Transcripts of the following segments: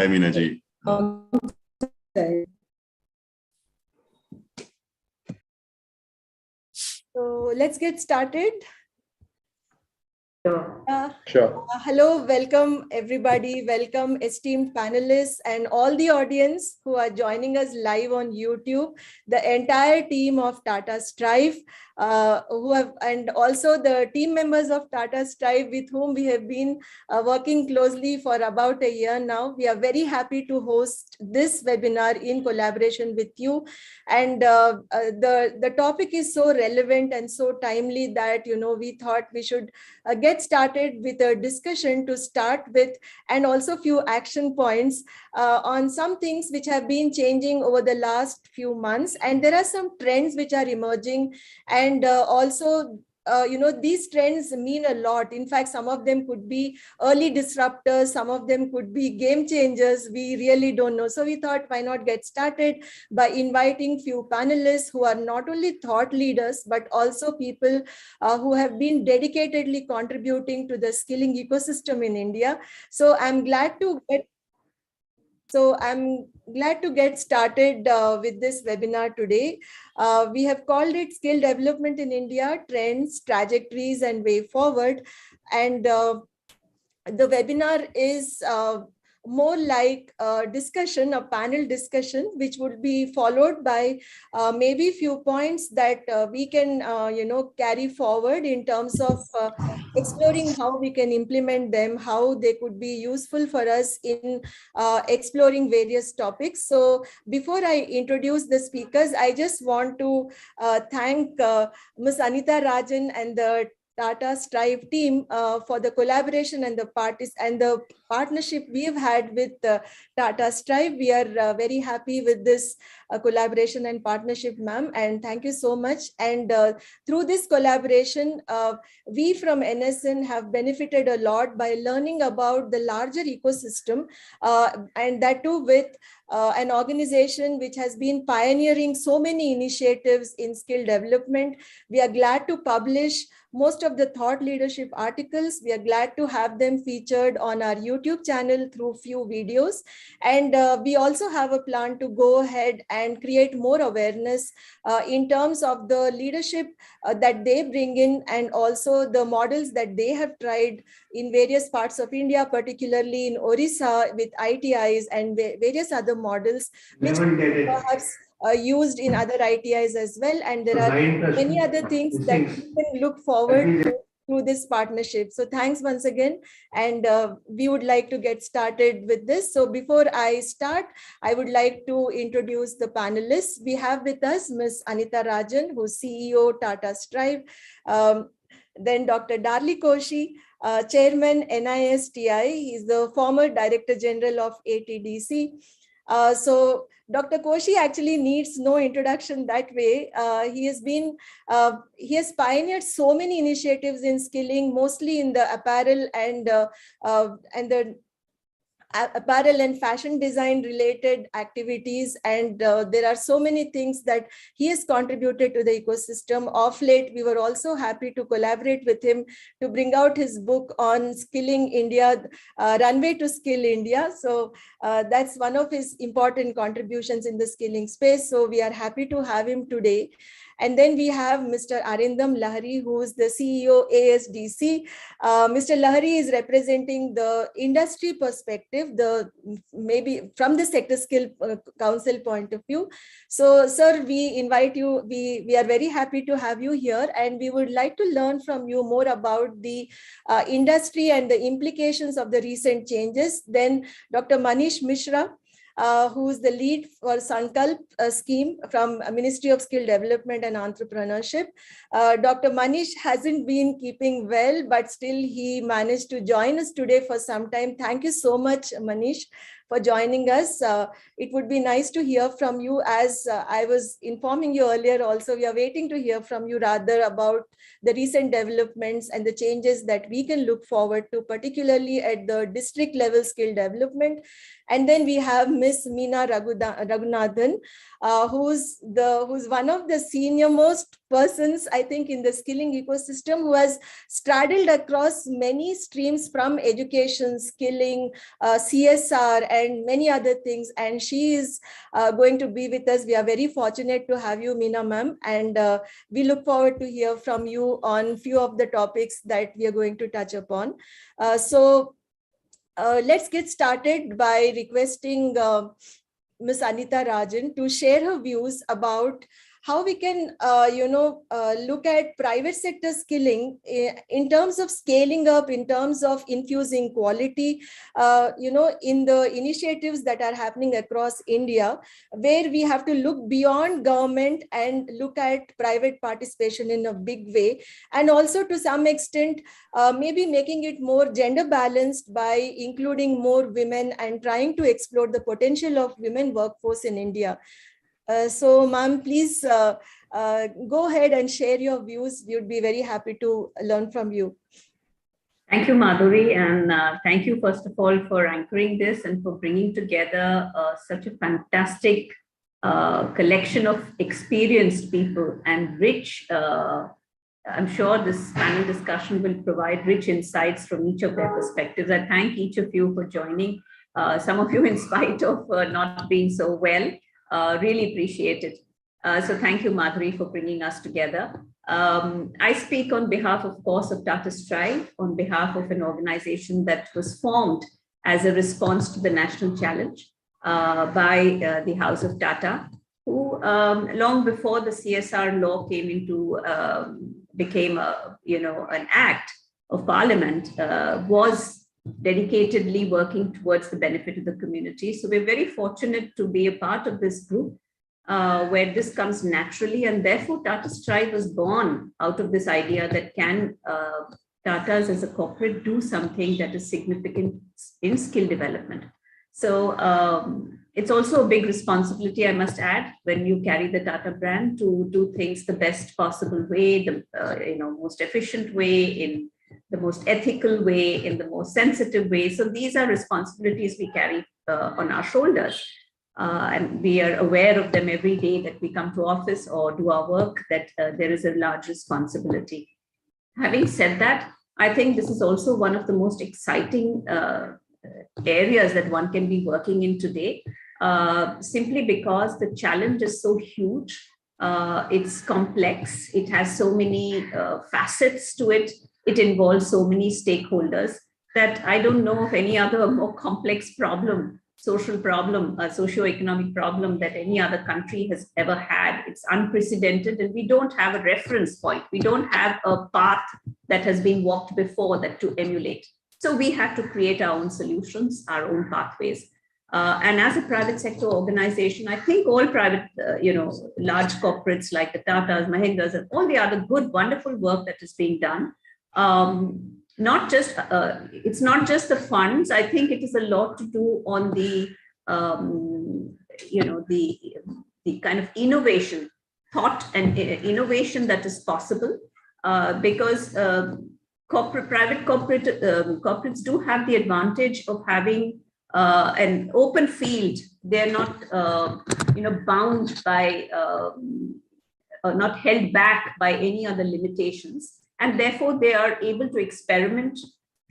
Hi, Minaji. So let's get started. Sure. Hello, welcome everybody. Welcome esteemed panelists and all the audience who are joining us live on YouTube, the entire team of Tata Strive, and also the team members of Tata Strive with whom we have been working closely for about a year now. We are very happy to host this webinar in collaboration with you. And the topic is so relevant and so timely that, we thought we should get started with a discussion to start with, and also few action points on some things which have been changing over the last few months. And there are some trends which are emerging, and also these trends mean a lot. In fact, some of them could be early disruptors, some of them could be game changers. We really don't know. So we thought, why not get started by inviting few panelists who are not only thought leaders, but also people who have been dedicatedly contributing to the skilling ecosystem in India. So I'm glad to get started with this webinar today. We have called it Skill Development in India, Trends, Trajectories, and Way Forward. And the webinar is more like a discussion, a panel discussion, which would be followed by maybe a few points that we can, carry forward in terms of exploring how we can implement them, how they could be useful for us in exploring various topics. So before I introduce the speakers, I just want to thank Ms. Anita Rajan and the Tata Strive team for the collaboration and the partnership we've had with Tata Strive. We are very happy with this collaboration and partnership, ma'am, and thank you so much. And through this collaboration, we from NSN have benefited a lot by learning about the larger ecosystem, and that too with an organization which has been pioneering so many initiatives in skill development. We are glad to publish most of the thought leadership articles. We are glad to have them featured on our YouTube channel through few videos. And we also have a plan to go ahead and create more awareness in terms of the leadership that they bring in, and also the models that they have tried in various parts of India, particularly in Orissa with ITIs and various other models, which perhaps used in other ITIs as well. And there are many other things that we can look forward to through this partnership. So thanks once again. And we would like to get started with this. So before I start, I would like to introduce the panelists. We have with us Ms. Anita Rajan, who's CEO Tata Strive. Then Dr. Darli Koshi, Chairman NISTI. He's the former Director General of ATDC. So Dr. Koshi actually needs no introduction that way. He has pioneered so many initiatives in skilling, mostly in the apparel and the apparel and fashion design related activities. And there are so many things that he has contributed to the ecosystem. Of late, we were also happy to collaborate with him to bring out his book on skilling India, Runway to Skill India. So that's one of his important contributions in the skilling space. So we are happy to have him today. And then we have Mr. Arindam Lahari, who is the CEO ASDC. Mr. Lahari is representing the industry perspective, maybe from the Sector Skill Council point of view. So, sir, we invite you. We are very happy to have you here, and we would like to learn from you more about the industry and the implications of the recent changes. Then Dr. Manish Mishra, who is the lead for Sankalp scheme from Ministry of Skill Development and Entrepreneurship. Dr. Manish hasn't been keeping well, but still he managed to join us today for some time. Thank you so much, Manish, for joining us. It would be nice to hear from you. As I was informing you earlier also, we are waiting to hear from you rather about the recent developments and the changes that we can look forward to, particularly at the district level skill development. And then we have Miss Meena Raghunathan, who's one of the senior most persons, I think, in the skilling ecosystem, who has straddled across many streams from education, skilling, CSR, and many other things. And she is going to be with us. We are very fortunate to have you, Meena ma'am, and we look forward to hear from you on few of the topics that we are going to touch upon. Let's get started by requesting Ms. Anita Rajan to share her views about how we can, look at private sector skilling in terms of scaling up, in terms of infusing quality, in the initiatives that are happening across India, where we have to look beyond government and look at private participation in a big way, and also to some extent, maybe making it more gender balanced by including more women and trying to explore the potential of women workforce in India. So, ma'am, please go ahead and share your views. We would be very happy to learn from you. Thank you, Madhuri, and thank you, first of all, for anchoring this and for bringing together such a fantastic collection of experienced people and rich. I'm sure this panel discussion will provide rich insights from each of their perspectives. I thank each of you for joining. Some of you, in spite of not being so well. Really appreciate it. So thank you, Madhuri, for bringing us together. I speak on behalf, of course, of Tata Strive, on behalf of an organization that was formed as a response to the national challenge by the House of Tata, who long before the CSR law came into, became an act of Parliament, was dedicatedly working towards the benefit of the community. So we're very fortunate to be a part of this group where this comes naturally, and therefore Tata Strive was born out of this idea that can Tatas as a corporate do something that is significant in skill development. So it's also a big responsibility, I must add, when you carry the Tata brand, to do things the best possible way, the most efficient way, in the most ethical way, in the most sensitive way. So these are responsibilities we carry on our shoulders. And we are aware of them every day that we come to office or do our work, that there is a large responsibility. Having said that, I think this is also one of the most exciting areas that one can be working in today, simply because the challenge is so huge. It's complex. It has so many facets to it. It involves so many stakeholders that I don't know of any other more complex problem, social problem, socio-economic problem that any other country has ever had. It's unprecedented, and we don't have a reference point. We don't have a path that has been walked before that to emulate. So we have to create our own solutions, our own pathways. And as a private sector organization, I think all private, large corporates like the Tatas, Mahindras, and all the other good, wonderful work that is being done, it's not just the funds. I think it is a lot to do on the the kind of innovation, thought and innovation that is possible, because private corporates do have the advantage of having an open field. They're not bound by not held back by any other limitations. And therefore, they are able to experiment,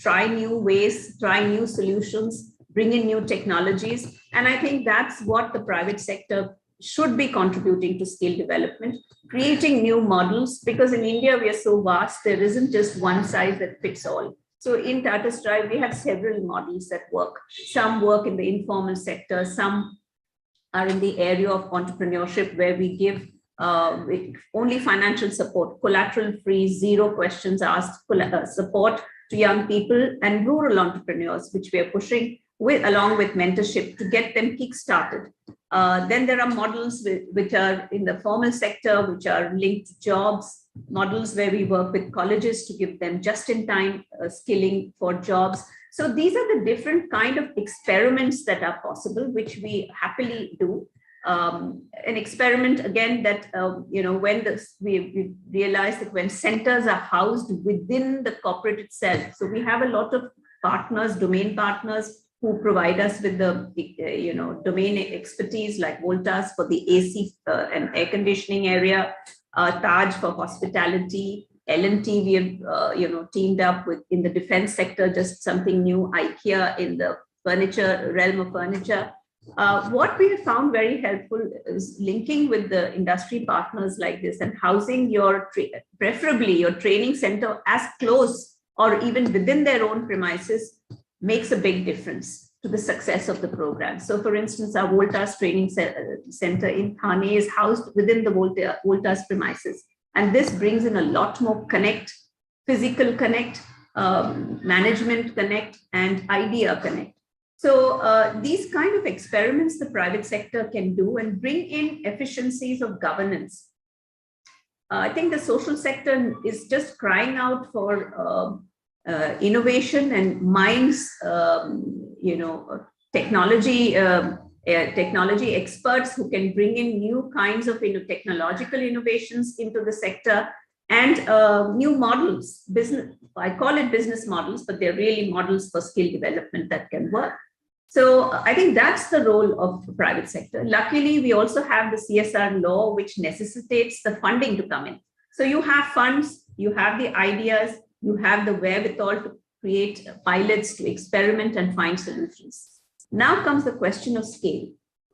try new ways, try new solutions, bring in new technologies. And I think that's what the private sector should be contributing to skill development, creating new models, because in India, we are so vast, there isn't just one size that fits all. So in Tata Strive, we have several models that work. Some work in the informal sector, some are in the area of entrepreneurship, where we give only financial support, collateral-free, zero questions asked support to young people and rural entrepreneurs, which we are pushing along with mentorship to get them kick-started. Then there are models which are in the formal sector, which are linked to jobs, models where we work with colleges to give them just-in-time skilling for jobs. So these are the different kind of experiments that are possible, which we happily do. An experiment again that when we realize that when centers are housed within the corporate itself, so we have a lot of partners, domain partners, who provide us with the domain expertise, like Voltas for the AC and air conditioning area, Taj for hospitality, L&T we have teamed up with in the defense sector, just something new, IKEA in the furniture realm of furniture. What we have found very helpful is linking with the industry partners like this and housing preferably your training center as close or even within their own premises makes a big difference to the success of the program. So for instance, our Voltas training center in Thane is housed within the Voltas premises. And this brings in a lot more physical connect, management connect, and idea connect. So these kind of experiments the private sector can do and bring in efficiencies of governance. I think the social sector is just crying out for innovation and minds, technology experts who can bring in new kinds of technological innovations into the sector and new models. I call it business models, but they're really models for skill development that can work. So I think that's the role of the private sector. Luckily, we also have the CSR law, which necessitates the funding to come in. So you have funds, you have the ideas, you have the wherewithal to create pilots, to experiment and find solutions. Now comes the question of scale.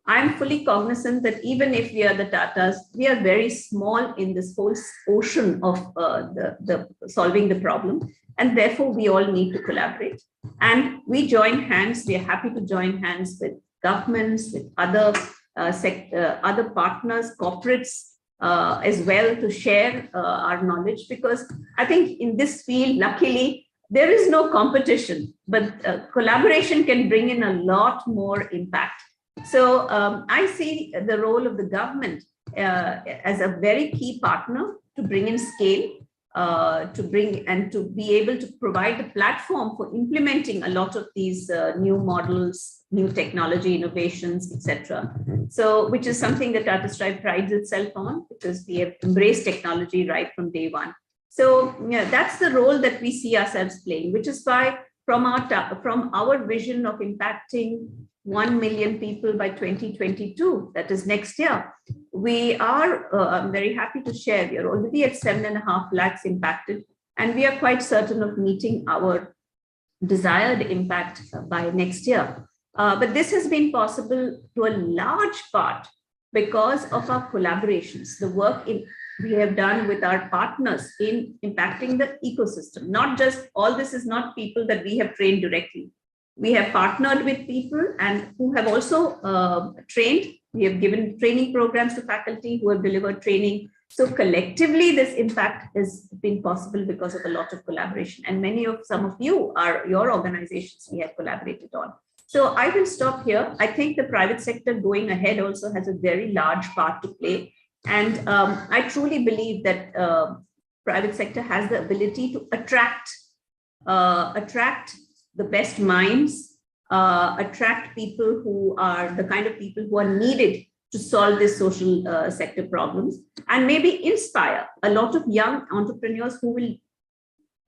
I'm fully cognizant that even if we are the Tatas, we are very small in this whole ocean of the solving the problem. And therefore, we all need to collaborate. And we join hands. We are happy to join hands with governments, with other partners, corporates as well, to share our knowledge. Because I think in this field, luckily, there is no competition, but collaboration can bring in a lot more impact. So I see the role of the government as a very key partner to bring in scale, to be able to provide the platform for implementing a lot of these new models, new technology innovations, etc. So, which is something that Tata Stripe prides itself on, because we have embraced technology right from day one. So, that's the role that we see ourselves playing, which is why from our vision of impacting 1 million people by 2022, that is next year, we are, I'm very happy to share, we are already at 7.5 lakhs impacted, and we are quite certain of meeting our desired impact by next year. But this has been possible to a large part because of our collaborations, the work we have done with our partners in impacting the ecosystem. Not just, all this is not people that we have trained directly. We have partnered with people and who have also trained. We have given training programs to faculty who have delivered training. So collectively, this impact has been possible because of a lot of collaboration. And some of you are your organizations we have collaborated on. So I will stop here. I think the private sector going ahead also has a very large part to play. And I truly believe that private sector has the ability to attract the best minds, attract people who are the kind of people who are needed to solve this social sector problems, and maybe inspire a lot of young entrepreneurs who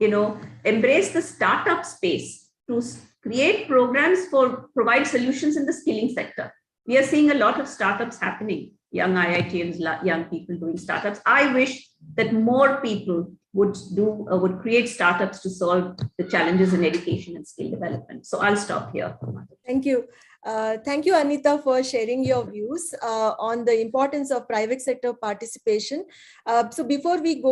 will, embrace the startup space to create programs provide solutions in the skilling sector. We are seeing a lot of startups happening, young IITians, young people doing startups. I wish that more people would create startups to solve the challenges in education and skill development. So I'll stop here. Thank you. Thank you, Anita, for sharing your views on the importance of private sector participation. So before we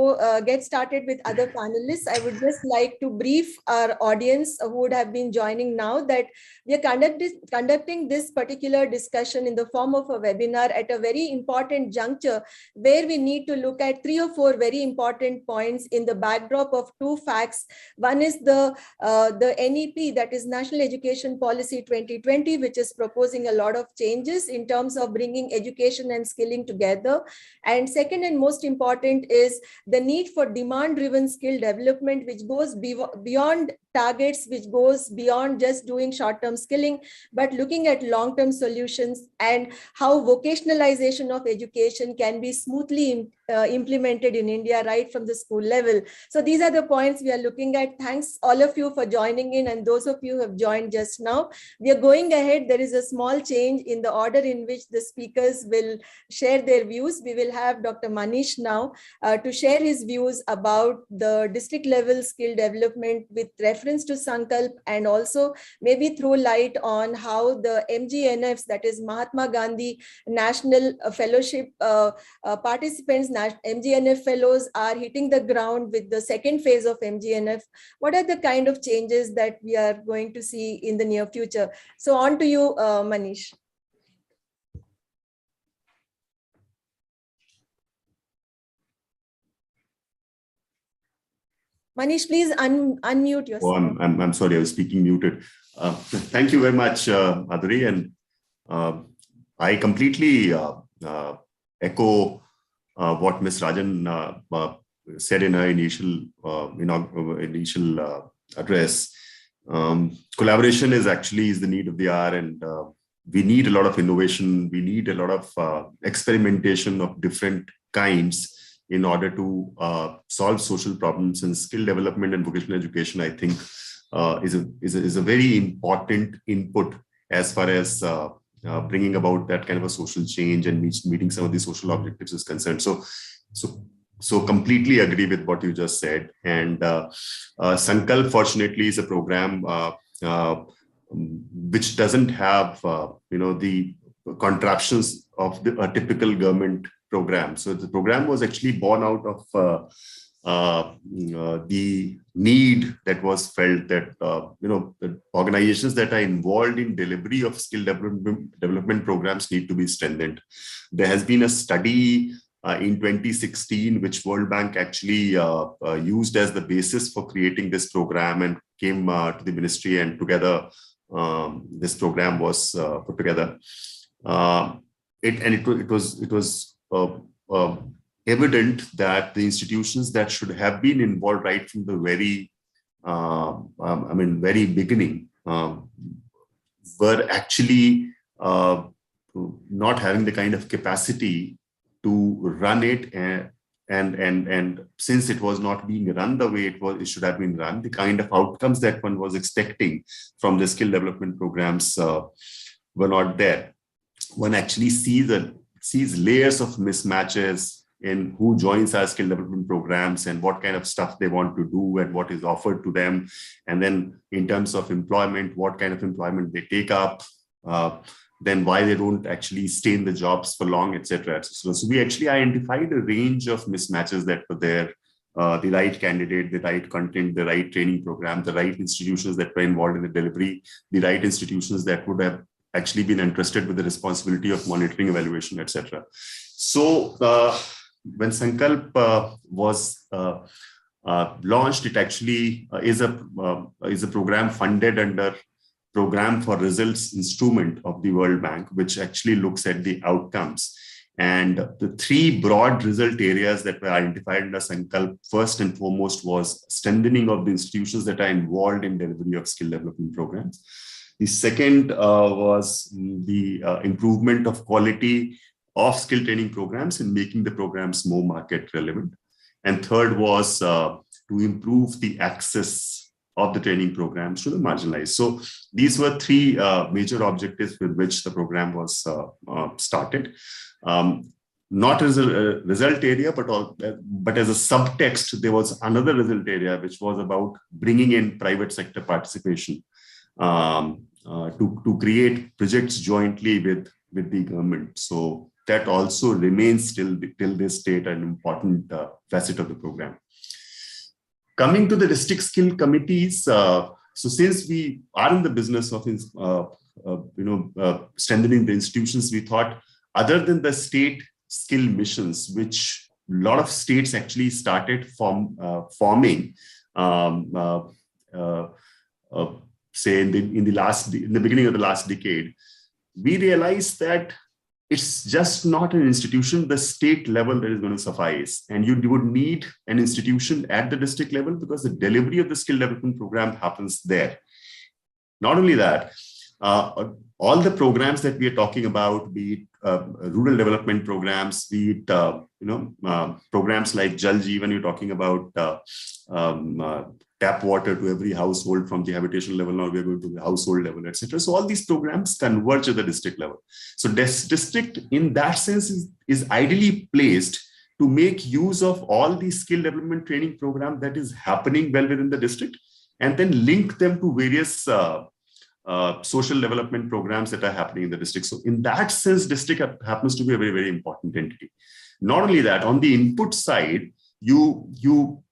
get started with other panelists, I would just like to brief our audience who would have been joining now that we are conducting this particular discussion in the form of a webinar at a very important juncture where we need to look at 3 or 4 very important points in the backdrop of 2 facts. One is the NEP, that is National Education Policy 2020, which which is proposing a lot of changes in terms of bringing education and skilling together. And second and most important is the need for demand-driven skill development, which goes beyond targets, which goes beyond just doing short-term skilling, but looking at long-term solutions and how vocationalization of education can be smoothly implemented in India right from the school level. So these are the points we are looking at. Thanks all of you for joining in, and those of you who have joined just now. We are going ahead. There is a small change in the order in which the speakers will share their views. We will have Dr. Manish now to share his views about the district level skill development with reference to Sankalp, and also maybe throw light on how the MGNFs, that is Mahatma Gandhi National Fellowship participants, MGNF fellows, are hitting the ground with the second phase of MGNF. What are the kind of changes that we are going to see in the near future? So on to you, Manish. Manish, please unmute yourself. Oh, I'm sorry, I was speaking muted. Thank you very much, Madhuri, and I completely echo what Ms. Rajan said in her initial address. Collaboration is the need of the hour, and we need a lot of innovation. We need a lot of experimentation of different kinds in order to solve social problems. And skill development and vocational education, I think, is a very important input as far as bringing about that kind of a social change and meeting some of the social objectives is concerned. So completely agree with what you just said. And Sankalp, fortunately, is a program which doesn't have the contraptions of a typical government program. So the program was actually born out of the need that was felt that the organizations that are involved in delivery of skill development programs need to be strengthened. There has been a study in 2016 which World Bank actually used as the basis for creating this program, and came to the ministry, and together this program was put together. It was evident that the institutions that should have been involved right from the very beginning were actually not having the kind of capacity to run it, and since it was not being run the way it should have been run, the kind of outcomes that one was expecting from the skill development programs were not there. One actually sees layers of mismatches in who joins our skill development programs and what kind of stuff they want to do and what is offered to them. And then in terms of employment, what kind of employment they take up, then why they don't actually stay in the jobs for long, etc. So we actually identified a range of mismatches that were there. The right candidate, the right content, the right training program, the right institutions that were involved in the delivery, the right institutions that would have actually been entrusted with the responsibility of monitoring, evaluation, etc. So when Sankalp was launched, it actually is a program funded under Program for Results instrument of the World Bank, which actually looks at the outcomes. And the three broad result areas that were identified under Sankalp, first and foremost, was strengthening of the institutions that are involved in delivery of skill development programs. The second was the improvement of quality of skill training programs and making the programs more market relevant. And third was to improve the access of the training programs to the marginalized. So these were three major objectives with which the program was started. Not as a result area, but as a subtext, there was another result area, which was about bringing in private sector participation to create projects jointly with the government. So that also remains till this date an important facet of the program. Coming to the district skill committees, so since we are in the business of strengthening the institutions, we thought, other than the state skill missions, which a lot of states actually started forming say in the beginning of the last decade, we realized that it's just not an institution, the state level, that is going to suffice. And you would need an institution at the district level, because the delivery of the skill development program happens there. Not only that, all the programs that we are talking about, be it rural development programs, be it programs like Jal Jeevan, you're talking about tap water to every household from the habitational level. Now we're going to the household level, etc. So all these programs converge at the district level. So this district, in that sense, is ideally placed to make use of all the skill development training program that is happening well within the district, and then link them to various social development programs that are happening in the district. So in that sense, district happens to be a very, very important entity. Not only that, on the input side, you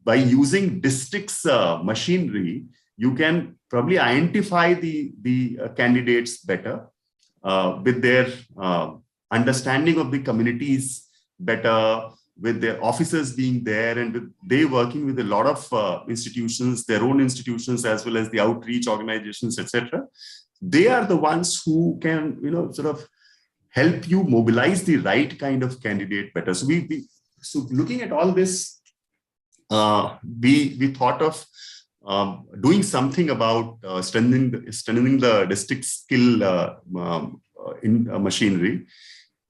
by using district's machinery, you can probably identify the candidates better with their understanding of the communities better, with their officers being there, and with they working with a lot of institutions, their own institutions, as well as the outreach organizations, etc. They are the ones who can, sort of help you mobilize the right kind of candidate better. So so looking at all this, we thought of doing something about strengthening the district skill in machinery.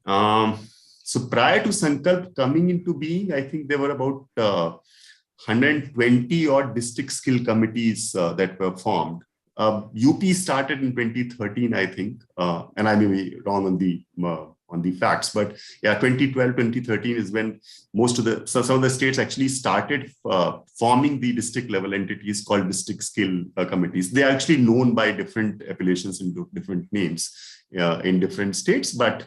So prior to Sankalp coming into being, I think there were about 120 odd district skill committees that were formed. UP started in 2013, I think, and I may be wrong on the facts, but yeah, 2012, 2013 is when some of the states actually started forming the district level entities called district skill committees. They are actually known by different appellations and different names in different states, but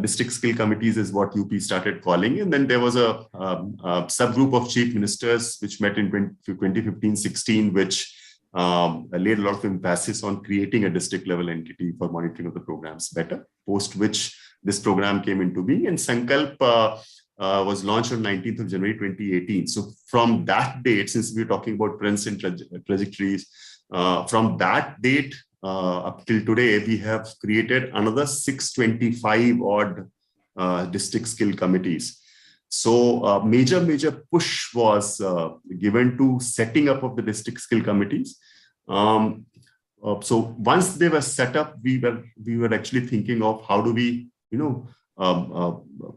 district skill committees is what UP started calling. And then there was a subgroup of chief ministers which met in 2015-16, which laid a lot of emphasis on creating a district level entity for monitoring of the programs better, post which this program came into being. And Sankalp was launched on 19th of January 2018. So from that date, since we're talking about trends and trajectories, from that date up till today, we have created another 625 odd district skill committees. So major push was given to setting up of the district skill committees. So once they were set up, we were actually thinking of how do we,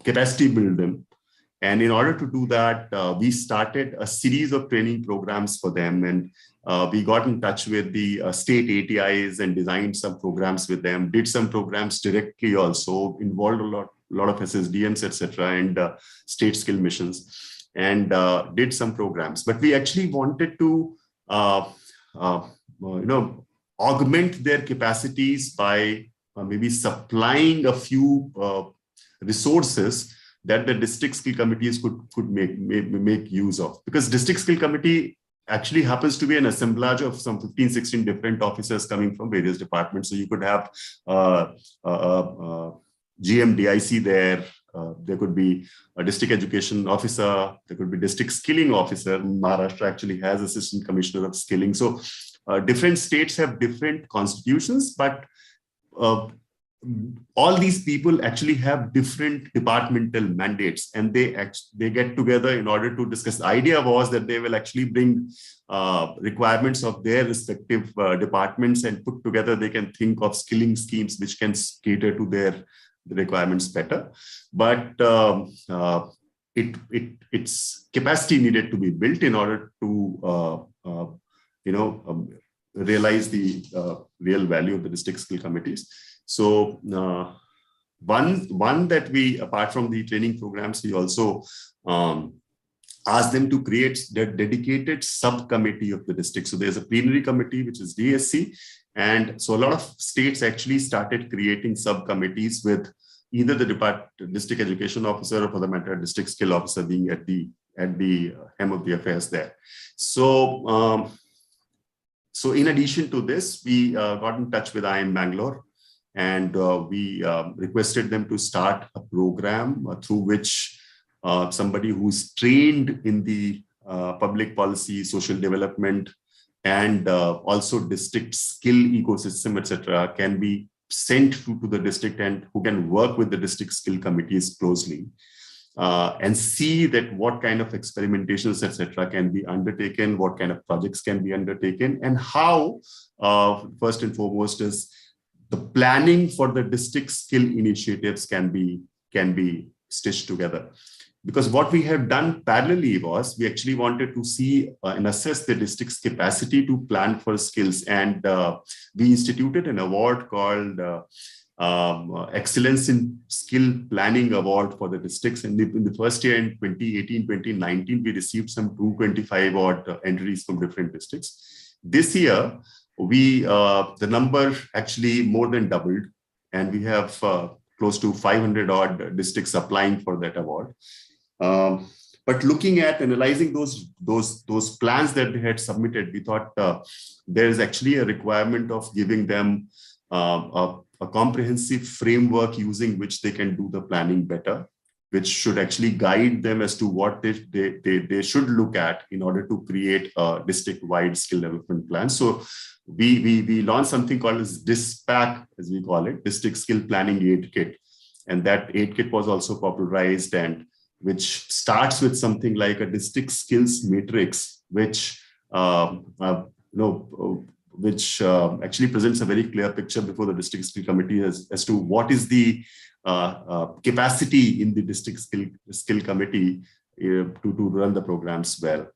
capacity build them. And in order to do that, we started a series of training programs for them. And we got in touch with the state ATIs and designed some programs with them, did some programs directly also, involved a lot of SSDMs, etc., and state skill missions, and did some programs. But we actually wanted to, augment their capacities by maybe supplying a few resources that the district skill committees could make use of. Because district skill committee actually happens to be an assemblage of some 15, 16 different officers coming from various departments. So you could have GMDIC there. There could be a district education officer. There could be district skilling officer. Maharashtra actually has assistant commissioner of skilling. So different states have different constitutions, but all these people actually have different departmental mandates, and they get together in order to discuss. The idea was that they will actually bring requirements of their respective departments and put together. They can think of skilling schemes which can cater to the requirements better. But its capacity needed to be built in order to realize the real value of the district skill committees. So one that we, apart from the training programs, we also asked them to create the dedicated subcommittee of the district. So there's a plenary committee, which is DSC. And so a lot of states actually started creating subcommittees with either the district education officer, or for the matter, district skill officer being at the hem of the affairs there. So in addition to this, we got in touch with IIM Bangalore, and we requested them to start a program through which somebody who's trained in the public policy, social development, and also district skill ecosystem, etc., can be sent to the district, and who can work with the district skill committees closely and see that what kind of experimentations, etc., can be undertaken, what kind of projects can be undertaken, and how, first and foremost, is the planning for the district skill initiatives can be stitched together. Because what we have done parallelly was we actually wanted to see and assess the district's capacity to plan for skills. And we instituted an award called Excellence in Skill Planning Award for the districts. And in the first year in 2018, 2019, we received some 225 odd entries from different districts. This year, the number actually more than doubled, and we have close to 500 odd districts applying for that award. But looking at analyzing those plans that they had submitted, we thought there is actually a requirement of giving them a comprehensive framework using which they can do the planning better, which should actually guide them as to what they should look at in order to create a district-wide skill development plan. So we launched something called as DISPAC, as we call it, District Skill Planning Aid Kit. And that aid kit was also popularized, and which starts with something like a district skills matrix, which actually presents a very clear picture before the district skill committee as to what is the capacity in the district skill committee to run the programs well.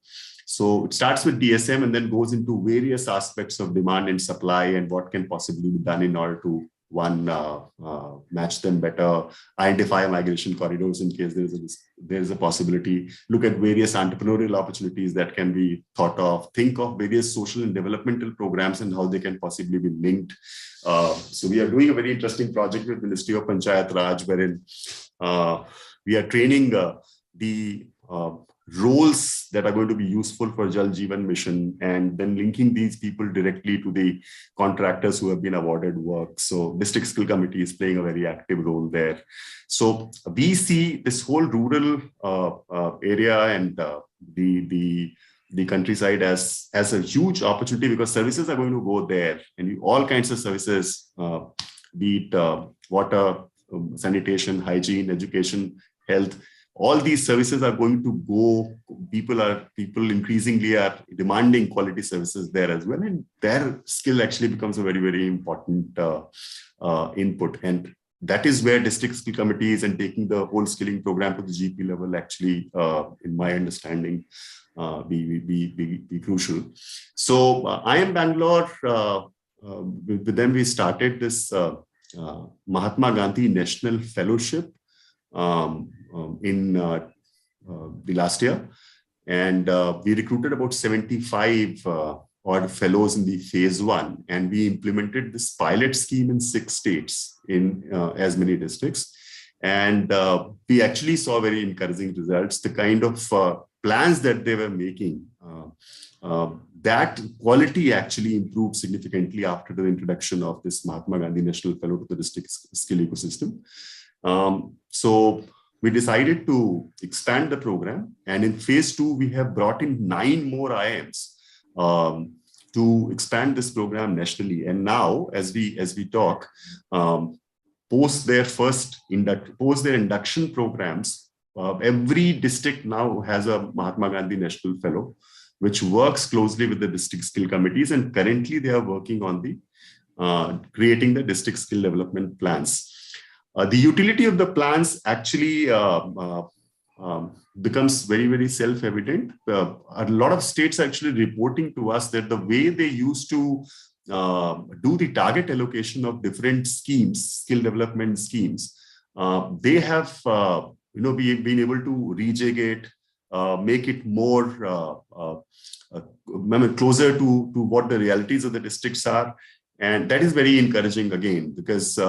So it starts with DSM and then goes into various aspects of demand and supply and what can possibly be done in order to match them better, identify migration corridors in case there is a possibility, look at various entrepreneurial opportunities that can be thought of, think of various social and developmental programs and how they can possibly be linked. So we are doing a very interesting project with Ministry of Panchayat Raj, wherein we are training the roles that are going to be useful for Jal Jeevan Mission, and then linking these people directly to the contractors who have been awarded work. So District Skill Committee is playing a very active role there. So we see this whole rural area and the countryside as a huge opportunity, because services are going to go there, and all kinds of services, be it water, sanitation, hygiene, education, health. All these services are going to go. People increasingly are demanding quality services there as well, and their skill actually becomes a very, very important input. And that is where district skill committees and taking the whole skilling program to the GP level actually, in my understanding, be crucial. So I am Bangalore. With them, we started this Mahatma Gandhi National Fellowship in the last year, and we recruited about 75 odd fellows in the phase 1, and we implemented this pilot scheme in 6 states in as many districts, and we actually saw very encouraging results. The kind of plans that they were making, that quality actually improved significantly after the introduction of this Mahatma Gandhi National Fellow to the district skill ecosystem. So we decided to expand the program, and in phase 2, we have brought in 9 more IIMs to expand this program nationally. And now, as we talk, post their induction programs, every district now has a Mahatma Gandhi National Fellow, which works closely with the district skill committees, and currently they are working on the creating the district skill development plans. The utility of the plans actually becomes very, very self-evident. A lot of states are actually reporting to us that the way they used to do the target allocation of different schemes, skill development schemes, they have been able to rejig it, make it more closer to what the realities of the districts are. And that is very encouraging again, because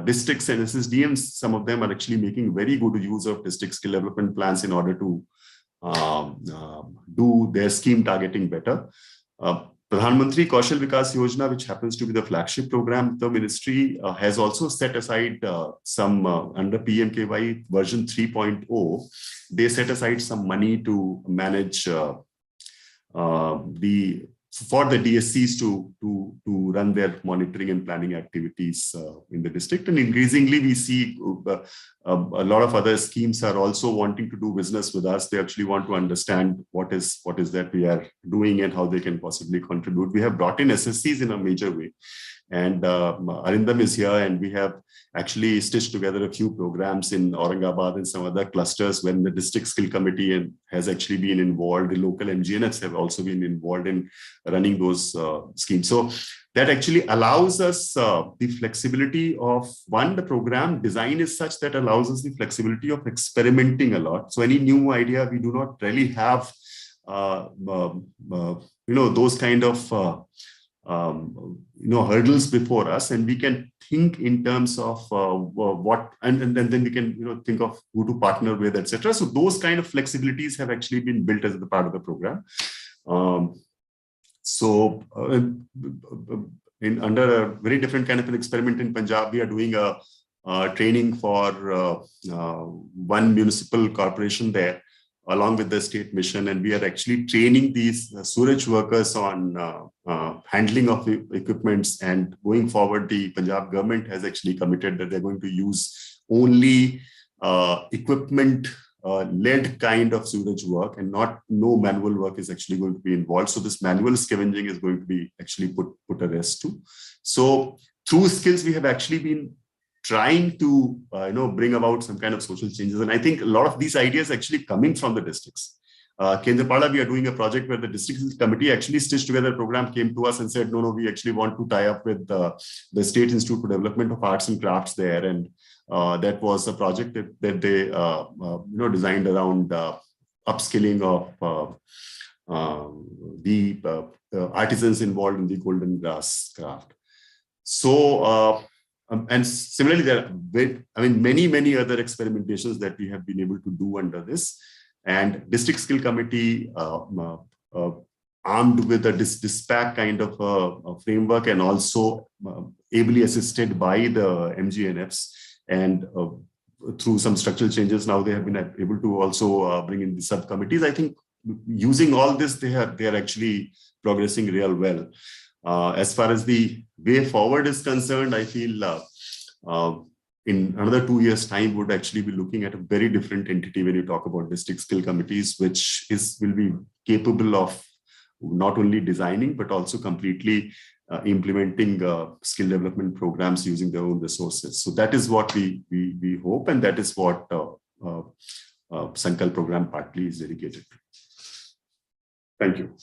districts and SSDMs, some of them are actually making very good use of district skill development plans in order to do their scheme targeting better. Pradhan Mantri Kaushal Vikas Yojana, which happens to be the flagship program of the ministry, has also set aside some under PMKY version 3.0. They set aside some money to manage the for the DSCs to run their monitoring and planning activities in the district. And increasingly, we see a lot of other schemes are also wanting to do business with us. They actually want to understand what is that we are doing and how they can possibly contribute. We have brought in SSCs in a major way. And Arindam is here, and we have actually stitched together a few programs in Aurangabad and some other clusters when the district skill committee has actually been involved. The local MGNFs have also been involved in running those schemes. So that actually allows us the flexibility of, one, the program design is such that allows us the flexibility of experimenting a lot. So any new idea, we do not really have, those kind of hurdles before us, and we can think in terms of what, and then we can think of who to partner with, etc. So those kind of flexibilities have actually been built as a part of the program. Under a very different kind of an experiment in Punjab, we are doing a training for one municipal corporation there, along with the state mission, and we are actually training these sewage workers on handling of equipments. And going forward, the Punjab government has actually committed that they're going to use only equipment-led kind of sewage work, and no manual work is actually going to be involved. So this manual scavenging is going to be actually put a rest to. So through skills, we have actually been trying to bring about some kind of social changes. And I think a lot of these ideas actually coming from the districts. Kendrapada, we are doing a project where the district committee actually stitched together a program, came to us and said, no, we actually want to tie up with the State Institute for Development of Arts and Crafts there. And that was a project that they designed around upskilling of the artisans involved in the golden grass craft. So, and similarly, there are many other experimentations that we have been able to do under this. And district skill committee, armed with a DISPAC kind of a framework, and also ably assisted by the MGNFs, and through some structural changes, now they have been able to also bring in the subcommittees. I think using all this, they are actually progressing real well. As far as the way forward is concerned, I feel in another 2 years' time, would actually be looking at a very different entity when you talk about district skill committees, which will be capable of not only designing, but also completely implementing skill development programs using their own resources. So that is what we hope, and that is what Sankalp program partly is dedicated to. Thank you.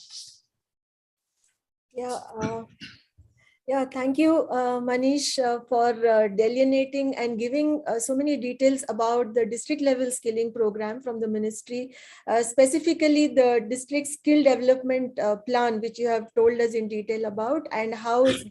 Yeah, thank you, Manish, for delineating and giving so many details about the district level skilling program from the ministry, specifically the district skill development plan, which you have told us in detail about, and how it's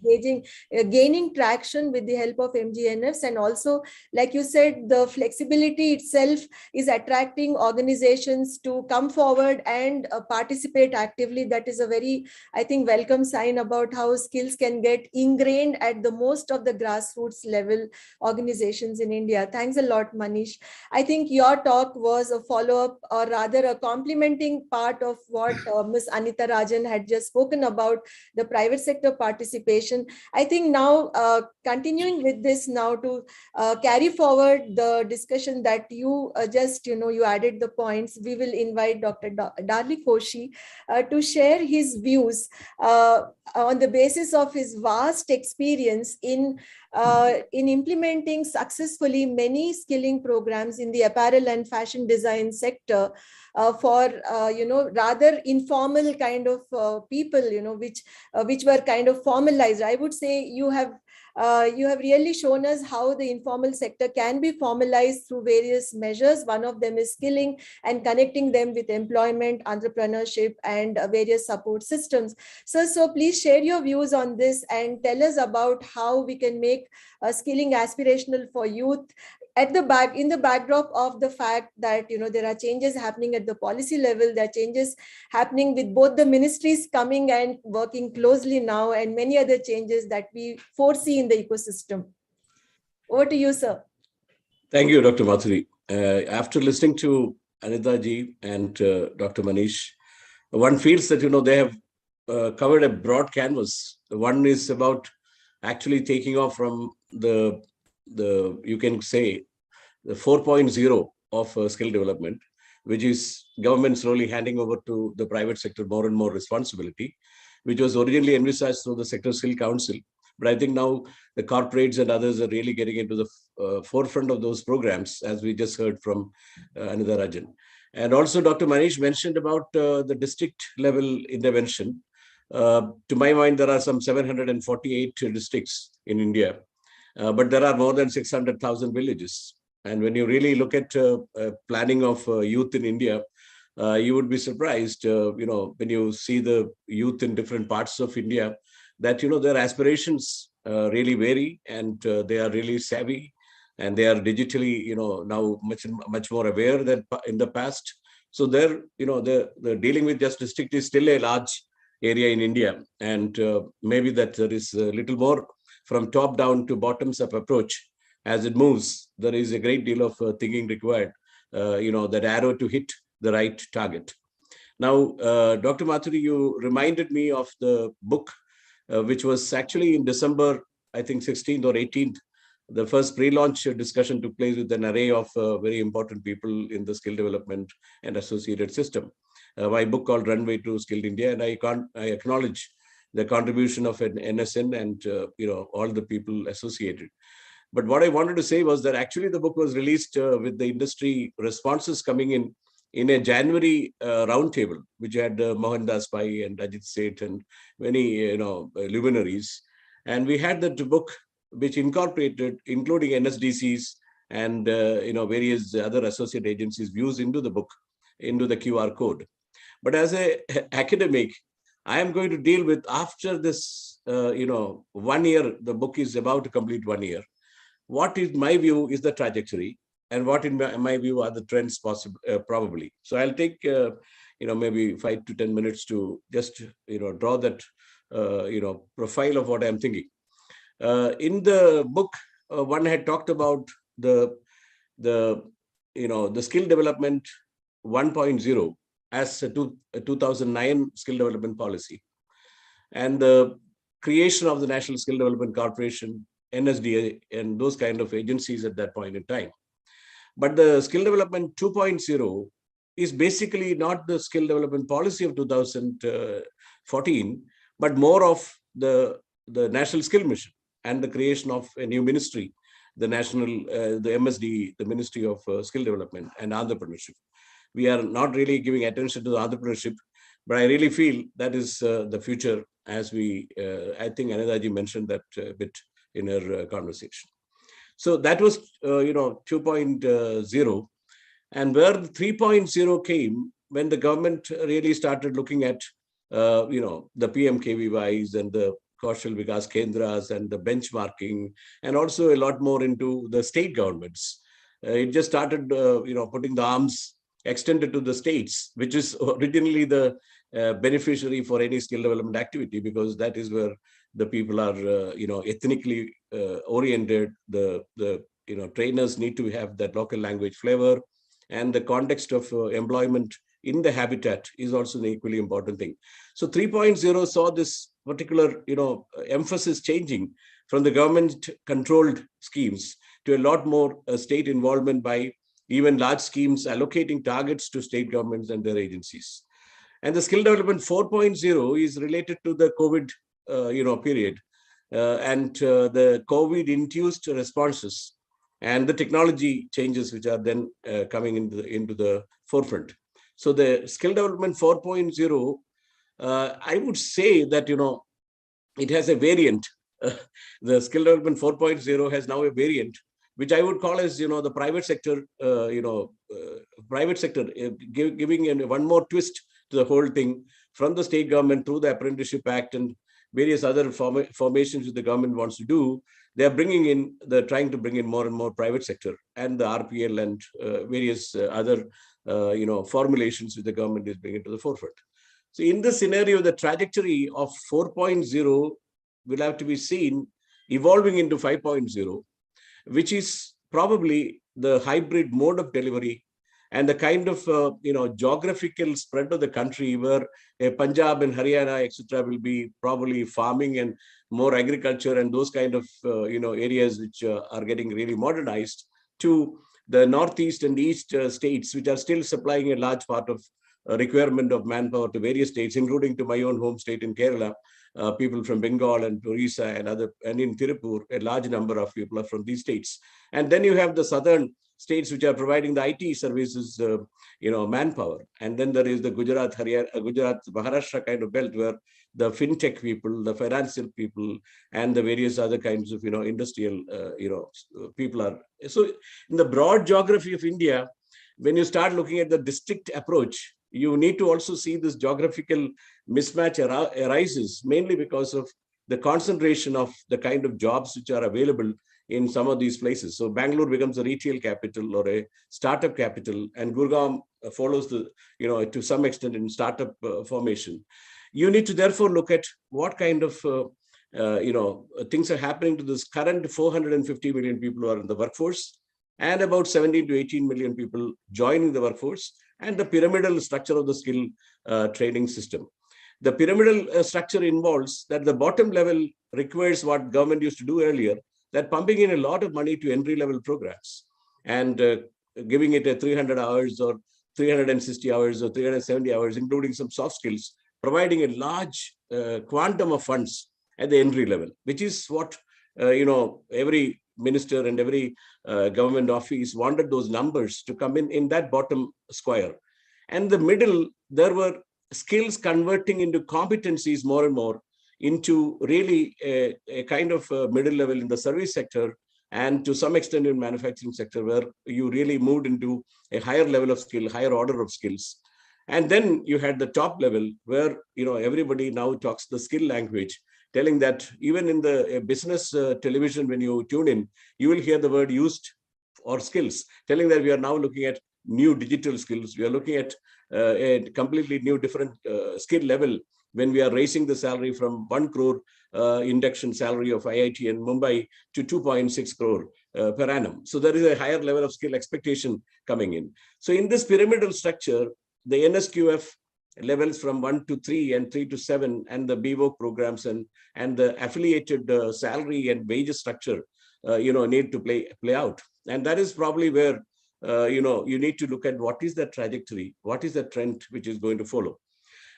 gaining traction with the help of MGNFs. And also, like you said, the flexibility itself is attracting organizations to come forward and participate actively. That is a very, I think, welcome sign about how skills can get ingrained at the most of the grassroots level organizations in India. Thanks a lot, Manish. I think your talk was a follow-up, or rather a complementing part of what Ms. Anita Rajan had just spoken about, the private sector participation. I think now, continuing with this now, to carry forward the discussion that you you added the points, we will invite Dr. Darli Koshi to share his views on the basis of his vast experience in implementing successfully many skilling programs in the apparel and fashion design sector for rather informal kind of people, which were kind of formalized. I would say you have really shown us how the informal sector can be formalized through various measures. One of them is skilling and connecting them with employment, entrepreneurship, and various support systems. So please share your views on this and tell us about how we can make skilling aspirational for youth in the backdrop of the fact that there are changes happening at the policy level, there are changes happening with both the ministries coming and working closely now, and many other changes that we foresee in the ecosystem. Over to you, sir. Thank you, Dr. Mathuri. After listening to Anita ji and Dr. Manish, one feels that they have covered a broad canvas. One is about actually taking off from the you can say the 4.0 of skill development, which is government slowly handing over to the private sector more and more responsibility, which was originally envisaged through the Sector Skill Council. But I think now the corporates and others are really getting into the forefront of those programs, as we just heard from Anitha Rajan. And also Dr. Manish mentioned about the district level intervention. To my mind, there are some 748 districts in India, but there are more than 600,000 villages. And when you really look at planning of youth in India, you would be surprised, when you see the youth in different parts of India, that, their aspirations really vary, and they are really savvy, and they are digitally, now much more aware than in the past. So they're, the dealing with just district is still a large area in India. And maybe that there is a little more from top down to bottoms up approach. As it moves, there is a great deal of thinking required, that arrow to hit the right target. Now, Dr. Mathuri, you reminded me of the book, which was actually in December, I think 16th or 18th. The first pre-launch discussion took place with an array of very important people in the skill development and associated system. My book called Runway to Skilled India, and I acknowledge the contribution of an NSN and all the people associated. But what I wanted to say was that actually the book was released with the industry responses coming in a January roundtable, which had Mohandas Pai and Ajit Seth and many luminaries. And we had that book which incorporated, including NSDCs and various other associate agencies' views into the book, into the QR code. But as an academic, I am going to deal with, after this 1 year, the book is about to complete 1 year. What in my view is the trajectory, and what in my view are the trends possible, probably. So I'll take maybe 5 to 10 minutes to just draw that profile of what I'm thinking. In the book, one had talked about the skill development 1.0 as a 2009 skill development policy, and the creation of the National Skill Development Corporation, NSDA, and those kind of agencies at that point in time. But the skill development 2.0 is basically not the skill development policy of 2014, but more of the National Skill Mission and the creation of a new ministry, the MSD, the Ministry of Skill Development and Entrepreneurship. We are not really giving attention to the entrepreneurship, but I really feel that is the future, as we, I think Anitha mentioned that a bit in her conversation. So that was, 2.0. And where the 3.0 came, when the government really started looking at, the PMKVYs and the Kaushal Vikas Kendras and the benchmarking, and also a lot more into the state governments. It just started, putting the arms extended to the states, which is originally the beneficiary for any skill development activity, because that is where the people are, ethnically oriented. The trainers need to have that local language flavor, and the context of employment in the habitat is also an equally important thing. So 3.0 saw this particular, emphasis changing from the government-controlled schemes to a lot more state involvement by even large schemes allocating targets to state governments and their agencies. And the skill development 4.0 is related to the COVID, period, and the COVID-induced responses and the technology changes which are then coming into the forefront. So the skill development 4.0, I would say that, it has a variant. The skill development 4.0 has now a variant, which I would call as, the private sector, giving one more twist to the whole thing, from the state government through the Apprenticeship Act and various other formations that the government wants to do. They're trying to bring in more and more private sector, and the RPL and various other, formulations which the government is bringing to the forefront. So in this scenario, the trajectory of 4.0 will have to be seen evolving into 5.0, which is probably the hybrid mode of delivery and the kind of geographical spread of the country, where Punjab and Haryana, etc., will be probably farming and more agriculture and those kind of areas which are getting really modernized, to the northeast and east states, which are still supplying a large part of requirement of manpower to various states, including to my own home state in Kerala. People from Bengal and Orissa and in Tirupur, a large number of people are from these states. And then you have the southern states which are providing the IT services, manpower. And then there is the Gujarat, Maharashtra kind of belt, where the fintech people, the financial people, and the various other kinds of, industrial, people are. So in the broad geography of India, when you start looking at the district approach, you need to also see this geographical mismatch arises mainly because of the concentration of the kind of jobs which are available in some of these places. So Bangalore becomes a retail capital or a startup capital, and Gurgaon follows to some extent in startup formation. You need to therefore look at what kind of things are happening to this current 450 million people who are in the workforce, and about 17 to 18 million people joining the workforce, and the pyramidal structure of the skill training system. The pyramidal structure involves that the bottom level requires what government used to do earlier, that pumping in a lot of money to entry-level programs and giving it a 300 hours or 360 hours or 370 hours, including some soft skills, providing a large quantum of funds at the entry level, which is what every minister and every government office wanted those numbers to come in that bottom square. And the middle, there were skills converting into competencies more and more into really a kind of middle level in the service sector, and to some extent in manufacturing sector, where you really moved into a higher level of skill, higher order of skills. And then you had the top level where everybody now talks the skill language, telling that even in the business television, when you tune in, you will hear the word used or skills, telling that we are now looking at new digital skills. We are looking at a completely new different skill level when we are raising the salary from 1 crore induction salary of IIT in Mumbai to 2.6 crore per annum. So there is a higher level of skill expectation coming in. So in this pyramidal structure, the NSQF levels from 1 to 3 and 3 to 7, and the BVOC programs and the affiliated salary and wages structure, need to play out. And that is probably where, you need to look at what is the trajectory, what is the trend which is going to follow.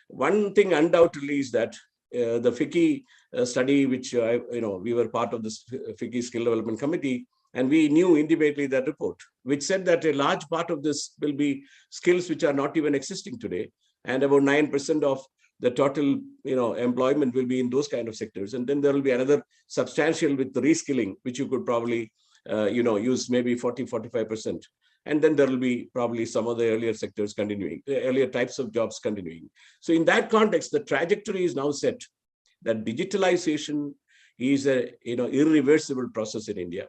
One thing undoubtedly is that the FICCI study, which we were part of this FICCI Skill Development Committee, and we knew intimately that report, which said that a large part of this will be skills which are not even existing today, and about 9% of the total employment will be in those kind of sectors. And then there will be another substantial with the reskilling, which you could probably use maybe 40-45%. And then there will be probably some of the earlier sectors continuing, the earlier types of jobs continuing. So in that context, the trajectory is now set that digitalization is a irreversible process in India.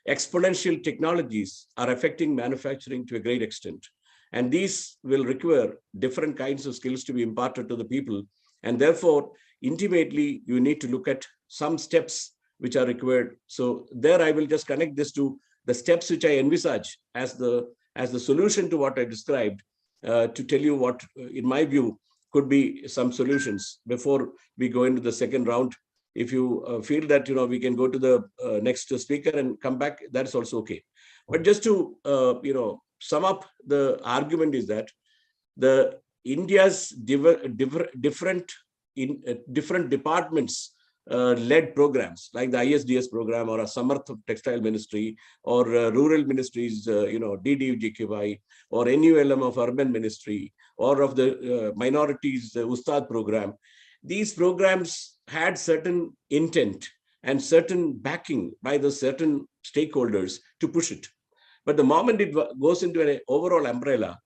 Exponential technologies are affecting manufacturing to a great extent. And these will require different kinds of skills to be imparted to the people. And therefore, intimately, you need to look at some steps which are required. So there I will just connect this to the steps which I envisage as the solution to what I described, to tell you what, in my view, could be some solutions before we go into the second round. If you feel that we can go to the next speaker and come back, that's also okay. But just to sum up the argument is that the India's different departments led programs like the ISDS program or a Samarth Textile Ministry or rural ministries, DDGQI or NULM of Urban Ministry or of the minorities Ustad program. These programs had certain intent and certain backing by the certain stakeholders to push it. But the moment it goes into an overall umbrella,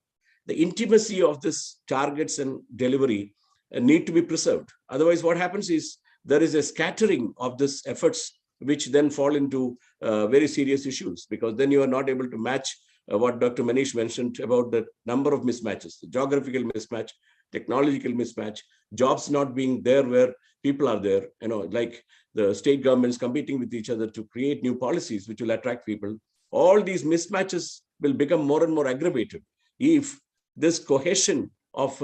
the intimacy of this targets and delivery need to be preserved. Otherwise, what happens is there is a scattering of these efforts, which then fall into very serious issues, because then you are not able to match what Dr. Manish mentioned about the number of mismatches, the geographical mismatch, technological mismatch, jobs not being there where people are there, like the state governments competing with each other to create new policies which will attract people. All these mismatches will become more and more aggravated if this cohesion of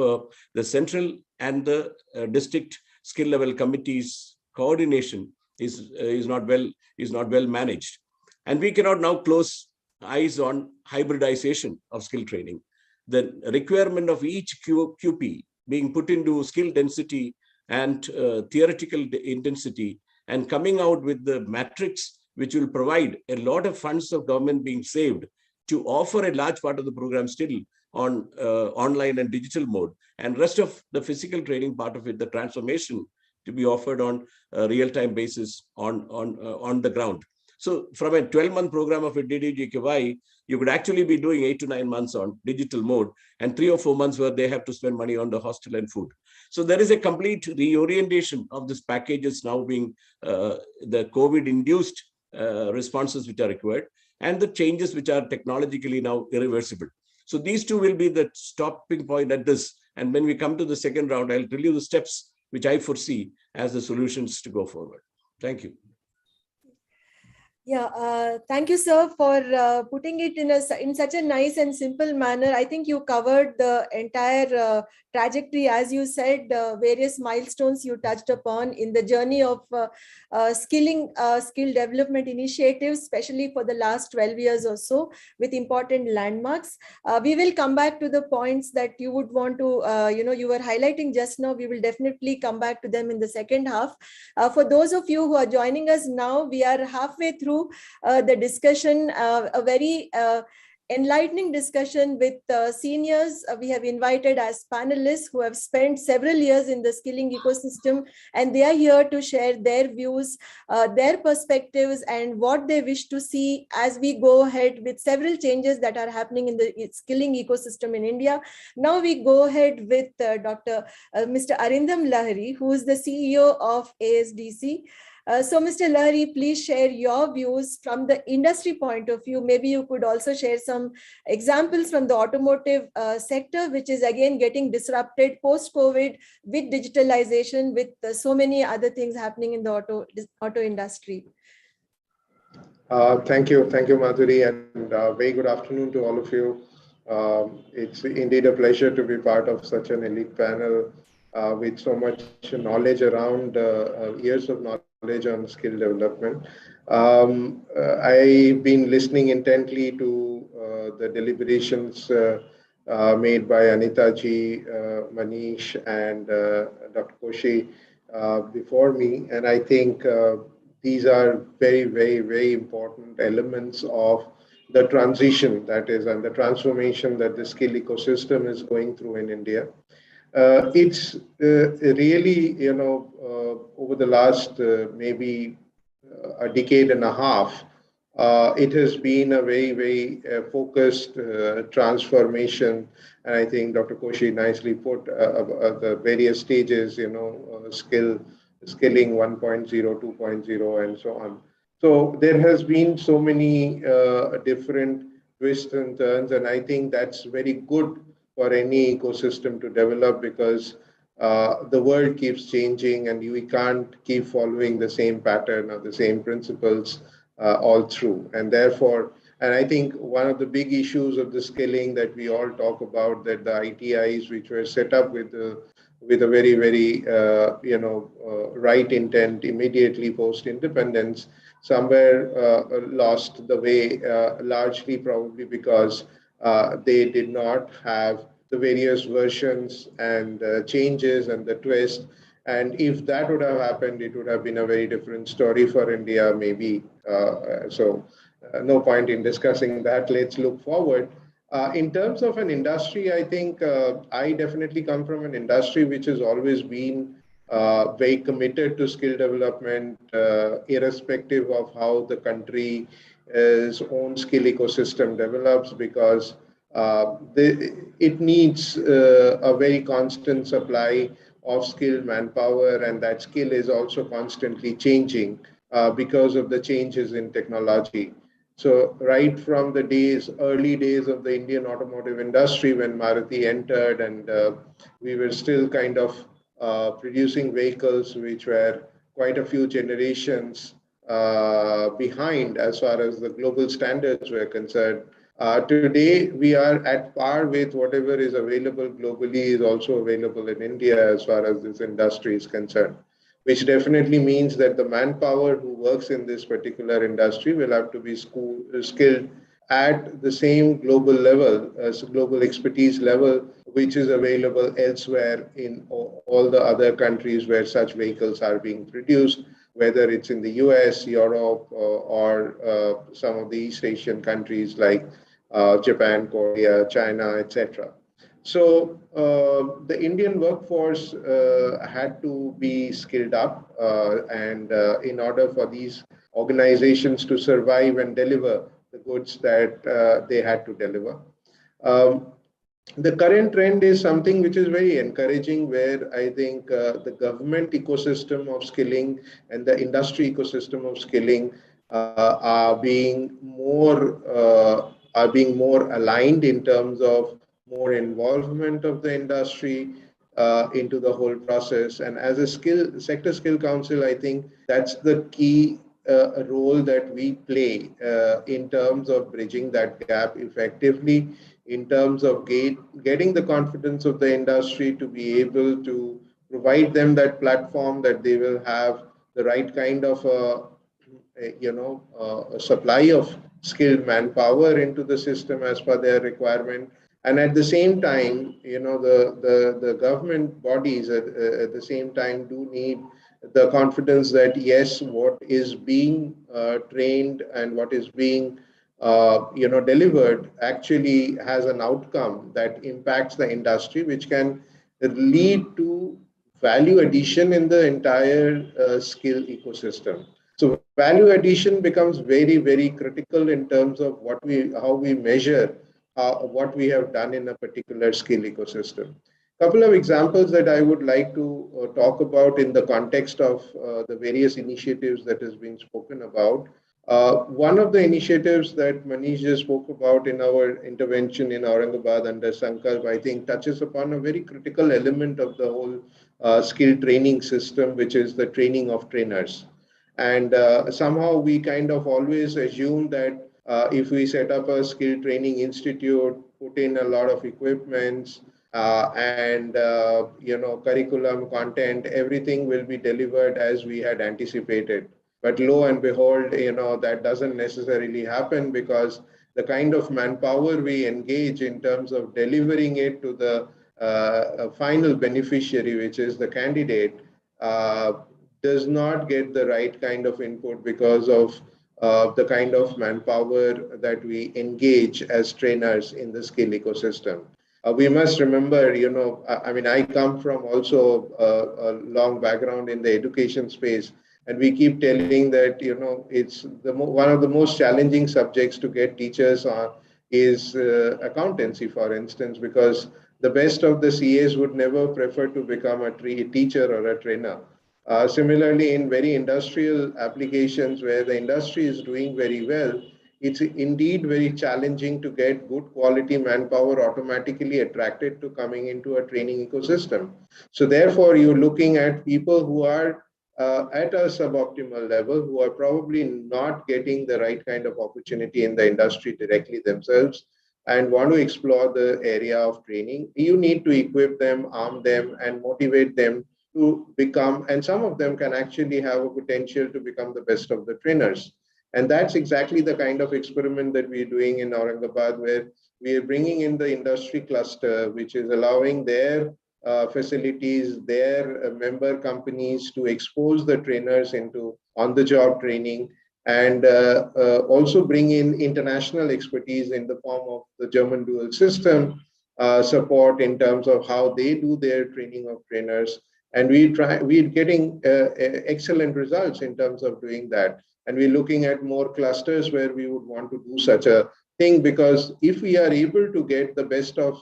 the central and the district skill level committees coordination is not well managed. And we cannot now close eyes on hybridization of skill training. The requirement of each QP being put into skill density and theoretical intensity, and coming out with the matrix which will provide a lot of funds of government being saved to offer a large part of the program still on online and digital mode, and rest of the physical training part of it, the transformation, to be offered on a real-time basis on the ground. So from a 12-month program of a DDGKY, you could actually be doing 8 to 9 months on digital mode and 3 or 4 months where they have to spend money on the hostel and food. So there is a complete reorientation of this packages now being the COVID-induced responses which are required, and the changes which are technologically now irreversible. So these two will be the stopping point at this. And when we come to the second round, I'll tell you the steps which I foresee as the solutions to go forward. Thank you. Yeah, thank you, sir, for putting it in such a nice and simple manner. I think you covered the entire trajectory, as you said, various milestones you touched upon in the journey of skill development initiatives, especially for the last 12 years or so, with important landmarks. We will come back to the points that you would want to, you were highlighting just now. We will definitely come back to them in the second half. For those of you who are joining us now, we are halfway through the discussion, a very enlightening discussion with seniors we have invited as panelists who have spent several years in the skilling ecosystem, and they are here to share their views, their perspectives, and what they wish to see as we go ahead with several changes that are happening in the skilling ecosystem in India. Now we go ahead with Mr. Arindam Lahari, who is the CEO of ASDC. So, Mr. Lahari, please share your views from the industry point of view. Maybe you could also share some examples from the automotive sector, which is again getting disrupted post-COVID with digitalization, with so many other things happening in the auto industry. Thank you, Madhuri, and very good afternoon to all of you. It's indeed a pleasure to be part of such an elite panel with so much knowledge around years of knowledge on skill development. I've been listening intently to the deliberations made by Anita ji, Manish, and Dr. Koshi before me, and I think these are very, very, very important elements of the transition that is, and the transformation that the skill ecosystem is going through in India. It's really, over the last maybe a decade and a half, it has been a very, very focused transformation. And I think Dr. Koshi nicely put the various stages, skilling 1.0, 2.0, and so on. So there has been so many different twists and turns, and I think that's very good for any ecosystem to develop, because the world keeps changing and we can't keep following the same pattern or the same principles all through. And therefore, and I think one of the big issues of the skilling that we all talk about, that the ITIs, which were set up with a very, very, right intent immediately post-independence, somewhere lost the way, largely probably because they did not have the various versions and changes and the twist. And if that would have happened, it would have been a very different story for India, maybe. No point in discussing that. Let's look forward. In terms of an industry, I think I definitely come from an industry which has always been very committed to skill development, irrespective of how the country's own skill ecosystem develops, because it needs a very constant supply of skilled manpower, and that skill is also constantly changing because of the changes in technology. So right from the early days of the Indian automotive industry, when Maruti entered, and we were still kind of producing vehicles which were quite a few generations behind as far as the global standards were concerned. Today, we are at par with whatever is available globally is also available in India as far as this industry is concerned, which definitely means that the manpower who works in this particular industry will have to be skilled at the same global level, as global expertise level, which is available elsewhere in all the other countries where such vehicles are being produced, whether it's in the US, Europe, or some of the East Asian countries like Japan, Korea, China, etc. So the Indian workforce had to be skilled up, and in order for these organizations to survive and deliver the goods that they had to deliver. Um, the current trend is something which is very encouraging, where I think the government ecosystem of skilling and the industry ecosystem of skilling are being more aligned in terms of more involvement of the industry into the whole process. And as a sector skill council, I think that's the key role that we play in terms of bridging that gap effectively, in terms of getting the confidence of the industry to be able to provide them that platform that they will have the right kind of a supply of skilled manpower into the system as per their requirement. And at the same time, the government bodies at the same time do need the confidence that yes, what is being trained and what is being delivered actually has an outcome that impacts the industry, which can lead to value addition in the entire skill ecosystem. So value addition becomes very, very critical in terms of how we measure what we have done in a particular skill ecosystem. Couple of examples that I would like to talk about in the context of the various initiatives that has been spoken about. One of the initiatives that Manish just spoke about in our intervention in Aurangabad under Sankalp, I think touches upon a very critical element of the whole skill training system, which is the training of trainers. And somehow we kind of always assume that if we set up a skill training institute, put in a lot of equipments, and curriculum content, everything will be delivered as we had anticipated. But lo and behold, that doesn't necessarily happen, because the kind of manpower we engage in terms of delivering it to the final beneficiary, which is the candidate, does not get the right kind of input because of the kind of manpower that we engage as trainers in the skill ecosystem. We must remember, I mean, I come from also a long background in the education space, and we keep telling that, it's one of the most challenging subjects to get teachers on is accountancy, for instance, because the best of the CAs would never prefer to become a teacher or a trainer. Similarly, in very industrial applications where the industry is doing very well, it's indeed very challenging to get good quality manpower automatically attracted to coming into a training ecosystem. So therefore, you're looking at people who are at a suboptimal level, who are probably not getting the right kind of opportunity in the industry directly themselves and want to explore the area of training. You need to equip them, arm them, and motivate them to become, and some of them can actually have a potential to become the best of the trainers. And that's exactly the kind of experiment that we're doing in Aurangabad, where we are bringing in the industry cluster, which is allowing their facilities, their member companies to expose the trainers into on-the-job training, and also bring in international expertise in the form of the German dual system support in terms of how they do their training of trainers. And we're getting excellent results in terms of doing that. And we're looking at more clusters where we would want to do such a thing, because if we are able to get the best of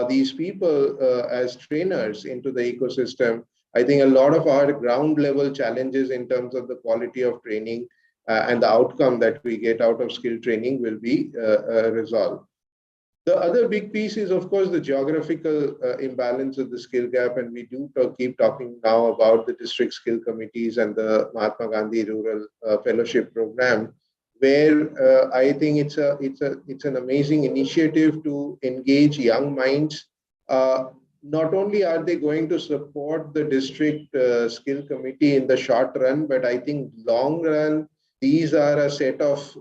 these people as trainers into the ecosystem, I think a lot of our ground level challenges in terms of the quality of training and the outcome that we get out of skill training will be resolved. The other big piece is, of course, the geographical imbalance of the skill gap. And we do keep talking now about the district skill committees and the Mahatma Gandhi Rural Fellowship Program, where I think it's an amazing initiative to engage young minds. Not only are they going to support the district skill committee in the short run, but I think long run, these are a set of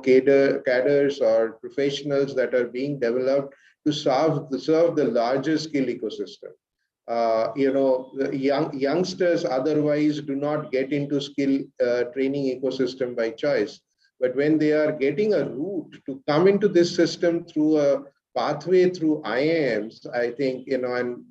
cadres or professionals that are being developed to serve the larger skill ecosystem. The youngsters otherwise do not get into skill training ecosystem by choice. But when they are getting a route to come into this system through a pathway through IIMs, I think, and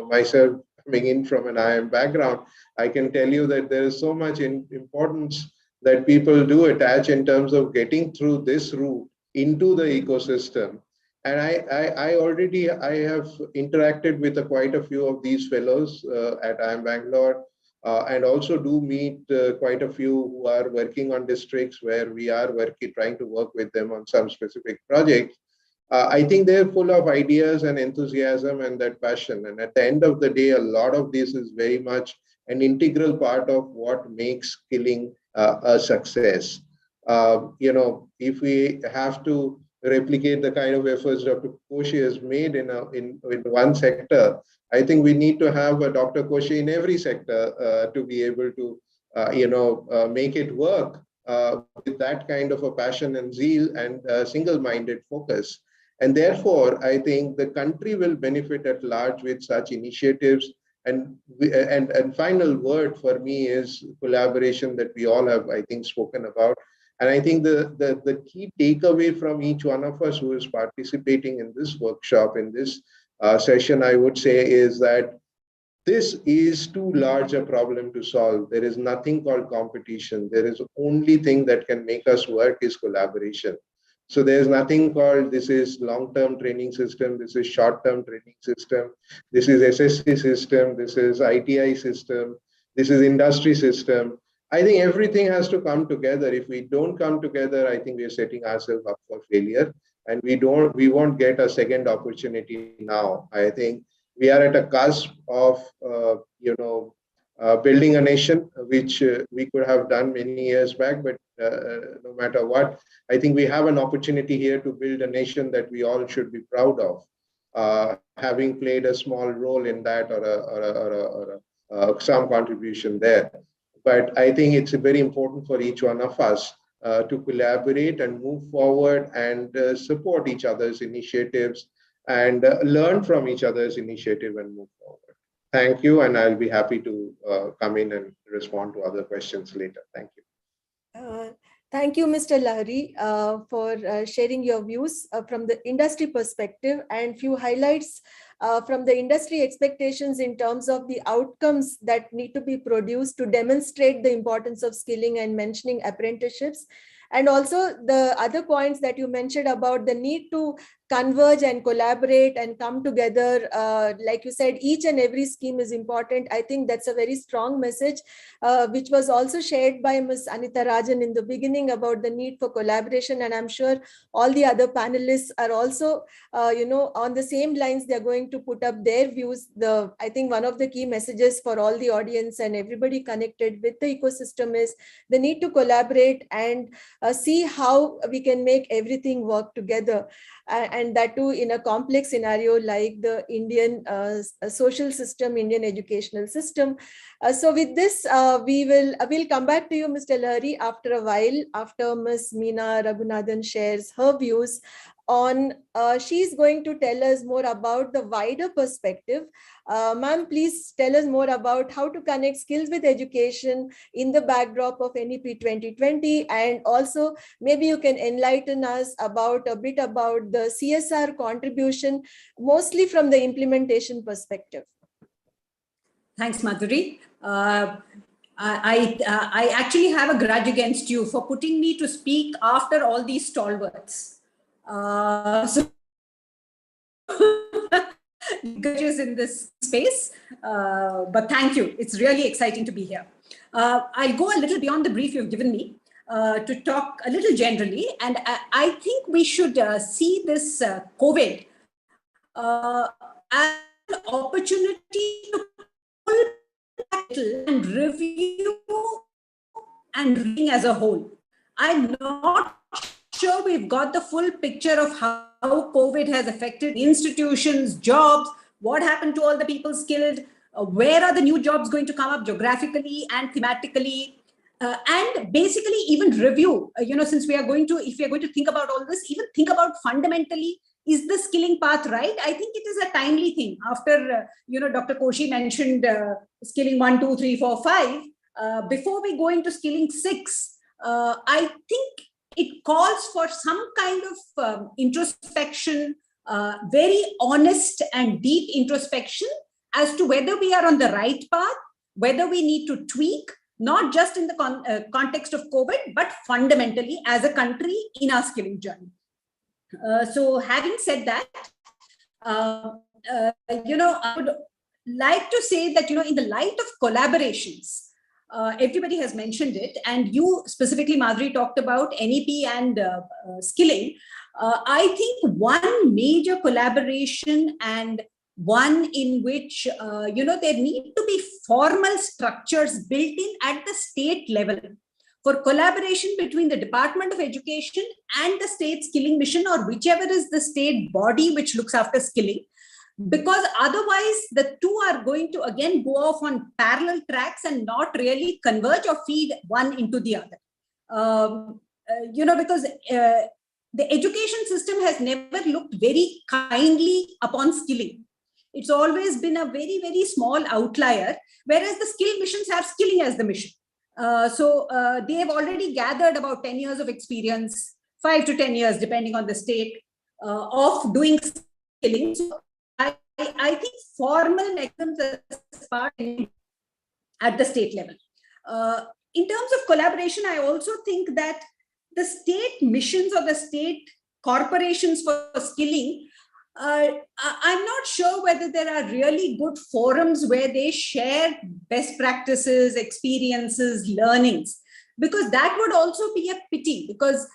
myself coming in from an IIM background, I can tell you that there is so much importance that people do attach in terms of getting through this route into the ecosystem. And I have interacted with quite a few of these fellows at IIM Bangalore, and also do meet quite a few who are working on districts where we are trying to work with them on some specific projects. I think they're full of ideas and enthusiasm and that passion. And at the end of the day, a lot of this is very much an integral part of what makes skilling a success. If we have to replicate the kind of efforts Dr. Koshi has made in one sector, I think we need to have a Dr. Koshi in every sector to be able to, make it work with that kind of a passion and zeal and single-minded focus. And therefore, I think the country will benefit at large with such initiatives. And final word for me is collaboration that we all have, I think, spoken about. And I think the key takeaway from each one of us who is participating in this workshop, in this session, I would say, is that this is too large a problem to solve. There is nothing called competition. There is only thing that can make us work is collaboration. So there's nothing called this is long-term training system, this is short-term training system, this is SSC system, this is ITI system, this is industry system. I think everything has to come together. If we don't come together, I think we're setting ourselves up for failure, and we won't get a second opportunity now. I think we are at a cusp of building a nation, which we could have done many years back, but no matter what, I think we have an opportunity here to build a nation that we all should be proud of, having played a small role in that or some contribution there. But I think it's very important for each one of us to collaborate and move forward and support each other's initiatives and learn from each other's initiative and move forward. Thank you, and I'll be happy to come in and respond to other questions later. Thank you. Thank you, Mr. Lahari, for sharing your views from the industry perspective and few highlights from the industry expectations in terms of the outcomes that need to be produced to demonstrate the importance of skilling and mentioning apprenticeships. And also the other points that you mentioned about the need to converge and collaborate and come together. Like you said, each and every scheme is important. I think that's a very strong message, which was also shared by Ms. Anita Rajan in the beginning about the need for collaboration. And I'm sure all the other panelists are also, on the same lines. They're going to put up their views. I think one of the key messages for all the audience and everybody connected with the ecosystem is the need to collaborate and see how we can make everything work together. And that too in a complex scenario like the Indian social system, Indian educational system. So with this, we'll come back to you, Mr. Lahari, after a while, after Ms. Meena Raghunathan shares her views on, she's going to tell us more about the wider perspective. Ma'am, please tell us more about how to connect skills with education in the backdrop of NEP 2020, and also maybe you can enlighten us about a bit about the CSR contribution, mostly from the implementation perspective. Thanks, Madhuri. I actually have a grudge against you for putting me to speak after all these stalwarts. So grudges in this space, but thank you. It's really exciting to be here. I'll go a little beyond the brief you've given me to talk a little generally, and I think we should see this COVID as an opportunity to pull back and review and reading as a whole. I'm not sure we've got the full picture of how COVID has affected institutions, jobs, what happened to all the people skilled, where are the new jobs going to come up geographically and thematically, and basically even review, since we are going to, if we are going to think about all this, even think about fundamentally, is the skilling path right? I think it is a timely thing. After, Dr. Koshi mentioned skilling 1, 2, 3, 4, 5. Before we go into skilling 6, I think it calls for some kind of introspection, very honest and deep introspection as to whether we are on the right path, whether we need to tweak, not just in the context of COVID, but fundamentally as a country in our skilling journey. So having said that, I would like to say that, in the light of collaborations, everybody has mentioned it, and you specifically, Madhuri, talked about NEP and skilling. I think one major collaboration, and one in which, there need to be formal structures built in at the state level for collaboration between the Department of Education and the state skilling mission, or whichever is the state body which looks after skilling. Because otherwise the two are going to again go off on parallel tracks and not really converge or feed one into the other. Because the education system has never looked very kindly upon skilling. It's always been a very, very small outlier, whereas the skill missions have skilling as the mission. So they have already gathered about 10 years of experience, 5 to 10 years, depending on the state, of doing skilling. So I think formal mechanisms are part at the state level. In terms of collaboration, I also think that the state missions or the state corporations for skilling, I'm not sure whether there are really good forums where they share best practices, experiences, learnings, because that would also be a pity, because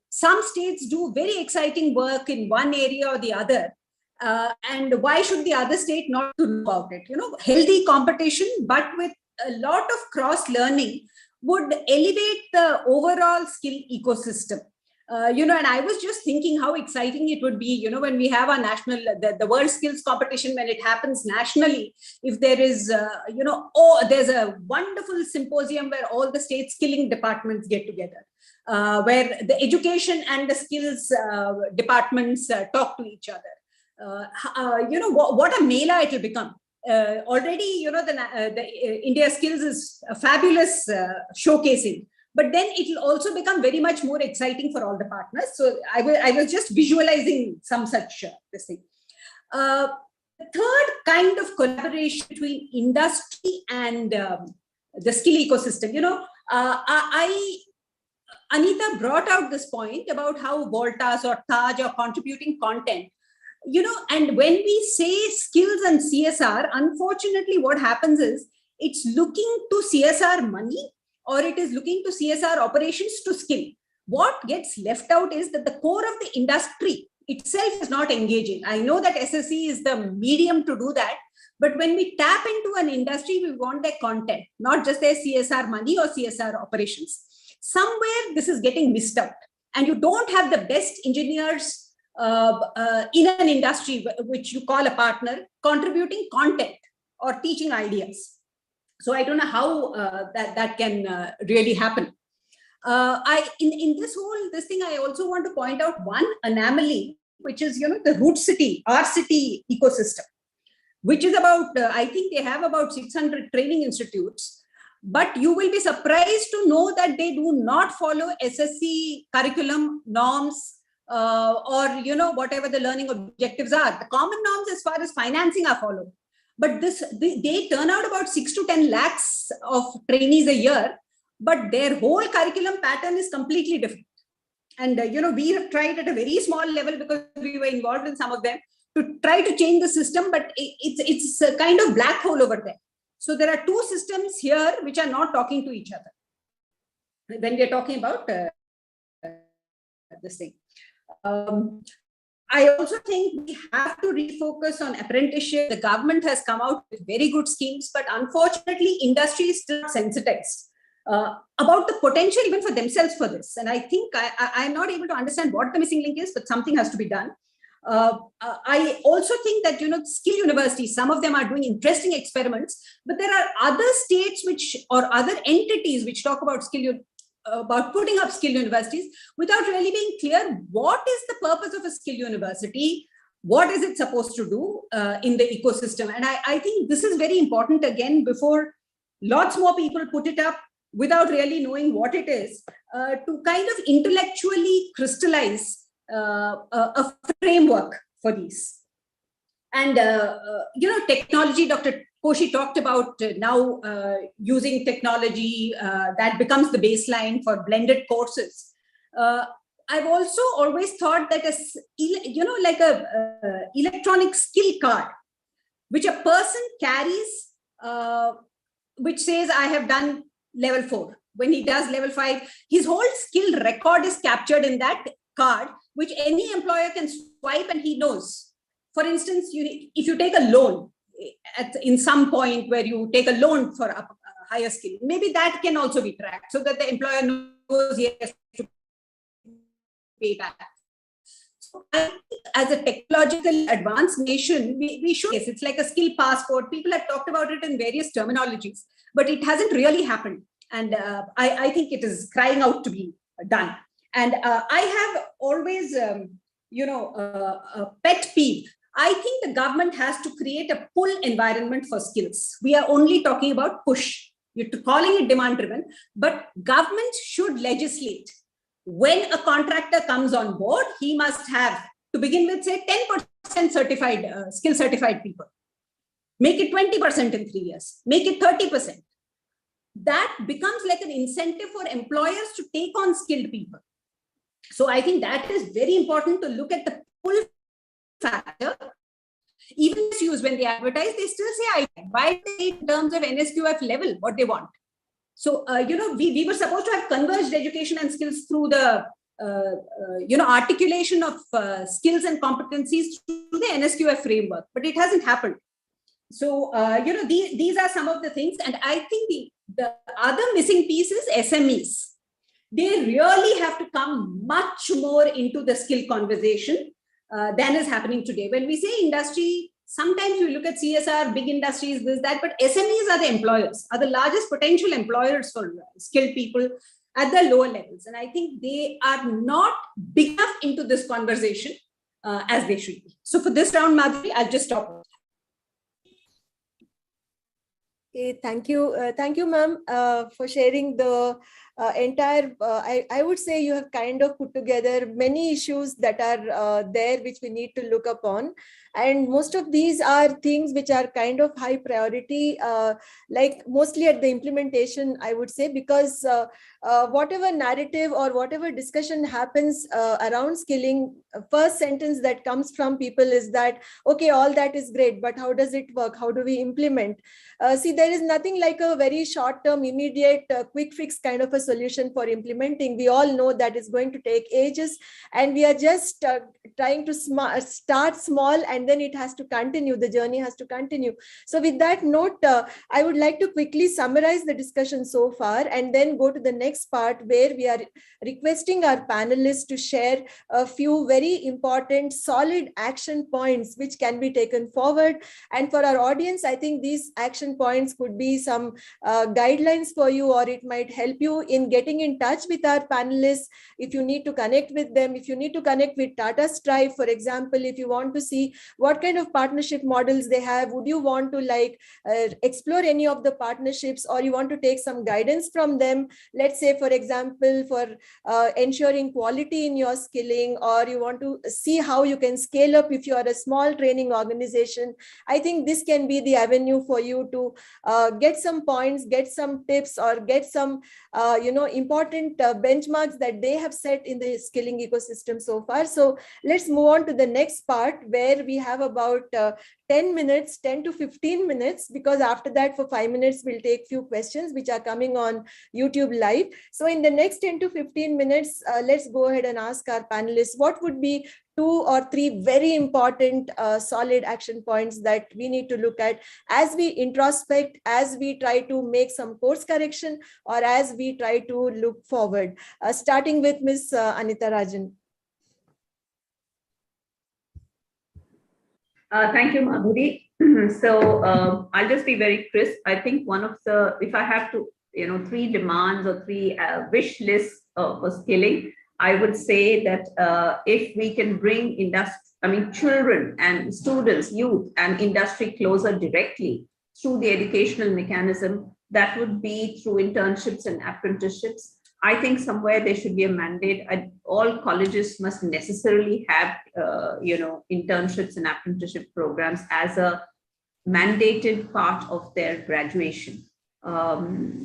some states do very exciting work in one area or the other. And why should the other state not know about it? Healthy competition, but with a lot of cross-learning would elevate the overall skill ecosystem. And I was just thinking how exciting it would be, when we have our national, the World Skills Competition, when it happens nationally, if there is, there's a wonderful symposium where all the state skilling departments get together, where the education and the skills departments talk to each other. What a mela it will become. Already, the India Skills is a fabulous showcasing. But then it will also become very much more exciting for all the partners. So I was just visualizing some such this thing. The third kind of collaboration between industry and the skill ecosystem. Anita brought out this point about how Voltas or Taj are contributing content. And when we say skills and CSR, unfortunately, what happens is it's looking to CSR money, or it is looking to CSR operations to skill. What gets left out is that the core of the industry itself is not engaging. I know that SSC is the medium to do that, but when we tap into an industry, we want their content, not just their CSR money or CSR operations. Somewhere this is getting missed out, and you don't have the best engineers in an industry which you call a partner contributing content or teaching ideas. So I don't know how that can really happen. In this thing, I also want to point out one anomaly, which is, the root city, our city ecosystem, which is about, I think they have about 600 training institutes, but you will be surprised to know that they do not follow SSC curriculum norms or, whatever the learning objectives are. The common norms as far as financing are followed. But they turn out about 6 to 10 lakhs of trainees a year, but their whole curriculum pattern is completely different. And, we have tried at a very small level, because we were involved in some of them, to try to change the system, but it's a kind of black hole over there. So there are two systems here which are not talking to each other when we are talking about this thing. I also think we have to refocus on apprenticeship. The government has come out with very good schemes, but unfortunately, industry is still sensitized. about the potential even for themselves for this. And I think I'm not able to understand what the missing link is, but something has to be done. I also think that, skill universities, some of them are doing interesting experiments, but there are other states or other entities which talk about about putting up skill universities without really being clear what is the purpose of a skill university, what is it supposed to do in the ecosystem. And I think this is very important, again, before lots more people put it up without really knowing what it is, to kind of intellectually crystallize a framework for these. And, technology, Dr. Koshi talked about now using technology that becomes the baseline for blended courses. I've also always thought that like a electronic skill card, which a person carries, which says, I have done level 4. When he does level 5, his whole skill record is captured in that card, which any employer can swipe and he knows. For instance, if you take a loan in some point where you take a loan for a higher skill, maybe that can also be tracked so that the employer knows he has to pay back. So I think as a technological advanced nation, we should, it's like a skill passport. People have talked about it in various terminologies, but it hasn't really happened. And I think it is crying out to be done. And I have always, a pet peeve. I think the government has to create a pull environment for skills. We are only talking about push. You're calling it demand driven, but government should legislate. When a contractor comes on board, he must have, to begin with, say 10% certified, skill certified people. Make it 20% in 3 years. Make it 30%. That becomes like an incentive for employers to take on skilled people. So I think that is very important to look at the pull factor. Even when they advertise, they still say, why in terms of NSQF level, what they want. So, we were supposed to have converged education and skills through the, articulation of skills and competencies through the NSQF framework, but it hasn't happened. So, these are some of the things. And I think the other missing piece is SMEs. They really have to come much more into the skill conversation than is happening today. When we say industry, sometimes we look at CSR, big industries, this, that, but SMEs are the employers, are the largest potential employers for skilled people at the lower levels. And I think they are not big enough into this conversation as they should be. So for this round, Madhuri, I'll just stop. Okay, thank you, ma'am, for sharing the entire, I would say you have kind of put together many issues that are there which we need to look upon. And most of these are things which are kind of high priority, like mostly at the implementation, I would say, because whatever narrative or whatever discussion happens around skilling, first sentence that comes from people is that, okay, all that is great, but how does it work? How do we implement? See, there is nothing like a very short-term, immediate, quick fix kind of a solution for implementing. We all know that it's going to take ages, and we are just trying to start small, and then it has to continue. The journey has to continue. So with that note, I would like to quickly summarize the discussion so far, and then go to the next part where we are requesting our panelists to share a few very important, solid action points which can be taken forward. And for our audience, I think these action points could be some guidelines for you, or it might help you in getting in touch with our panelists if you need to connect with them, if you need to connect with Tata Strive, for example, if you want to see what kind of partnership models they have, would you want to explore any of the partnerships, or you want to take some guidance from them, let's say, for example, for ensuring quality in your skilling, or you want to see how you can scale up if you are a small training organization. I think this can be the avenue for you to get some points, get some tips, or get some important benchmarks that they have set in the skilling ecosystem so far. So let's move on to the next part, where we have about 10 to 15 minutes, because after that for 5 minutes we'll take few questions which are coming on YouTube live. So in the next 10 to 15 minutes, let's go ahead and ask our panelists what would be 2 or 3 very important solid action points that we need to look at as we introspect, as we try to make some course correction, or as we try to look forward? Starting with Ms. Anita Rajan. Thank you, Madhuri. So I'll just be very crisp. I think one of the, if I have to, 3 demands or 3 wish lists for skilling, I would say that if we can bring children and students, youth and industry closer directly through the educational mechanism, that would be through internships and apprenticeships. I think somewhere there should be a mandate. All colleges must necessarily have, internships and apprenticeship programs as a mandated part of their graduation.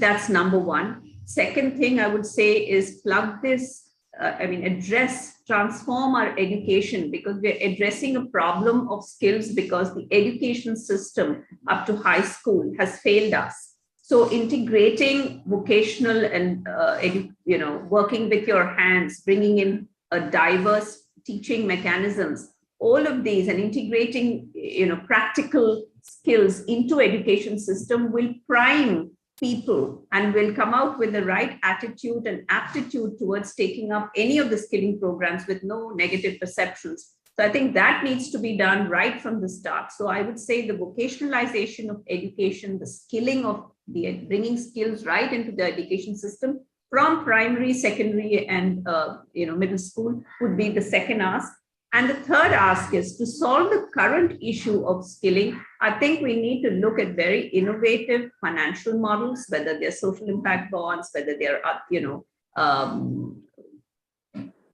That's number one. Second thing I would say is plug this, transform our education, because we're addressing a problem of skills because the education system up to high school has failed us. So integrating vocational and, working with your hands, bringing in a diverse teaching mechanisms, all of these, and integrating, practical skills into education system will prime people and will come out with the right attitude and aptitude towards taking up any of the skilling programs with no negative perceptions. So I think that needs to be done right from the start. So I would say the vocationalization of education, the skilling of bringing skills right into the education system from primary, secondary, and middle school would be the second ask. And the third ask is to solve the current issue of skilling. I think we need to look at very innovative financial models, whether they're social impact bonds, whether they're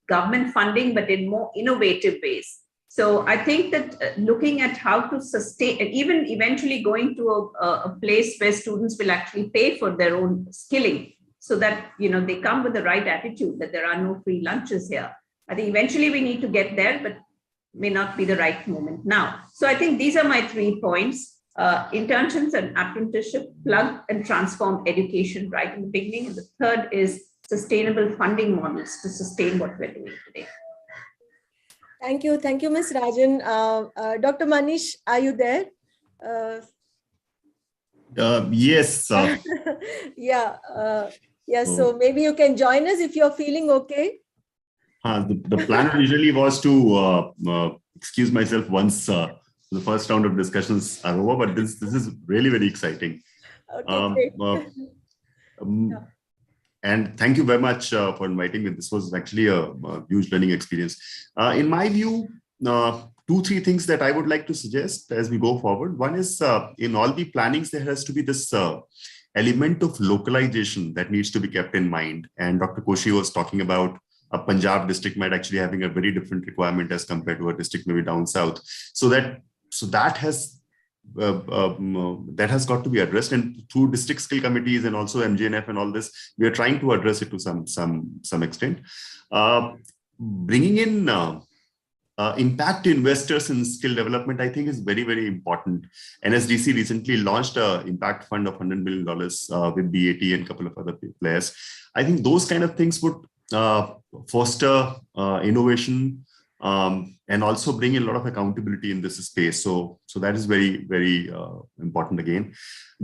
government funding, but in more innovative ways. So I think that looking at how to sustain, and even eventually going to a place where students will actually pay for their own skilling, so that they come with the right attitude, that there are no free lunches here. I think eventually we need to get there, but may not be the right moment now. So I think these are my 3 points. Internships and apprenticeship, plug and transform education right in the beginning. And the third is sustainable funding models to sustain what we're doing today. Thank you, Ms. Rajan. Dr. Manish, are you there? Yes. Yeah. So maybe you can join us if you're feeling okay. The plan usually was to excuse myself once the first round of discussions are over, but this is really very exciting. Okay, And thank you very much for inviting me. This was actually a huge learning experience. In my view, 2-3 things that I would like to suggest as we go forward. One is in all the plannings, there has to be this element of localization that needs to be kept in mind. And Dr. Koshi was talking about a Punjab district might actually having a very different requirement as compared to a district maybe down south. So that has got to be addressed, and through district skill committees and also MJNF and all this, we are trying to address it to some extent. Bringing in impact investors in skill development, I think, is very, very important. NSDC recently launched an impact fund of $100 million with BAT and a couple of other players. I think those kind of things would foster innovation and also bring in a lot of accountability in this space. So that is very, very important again.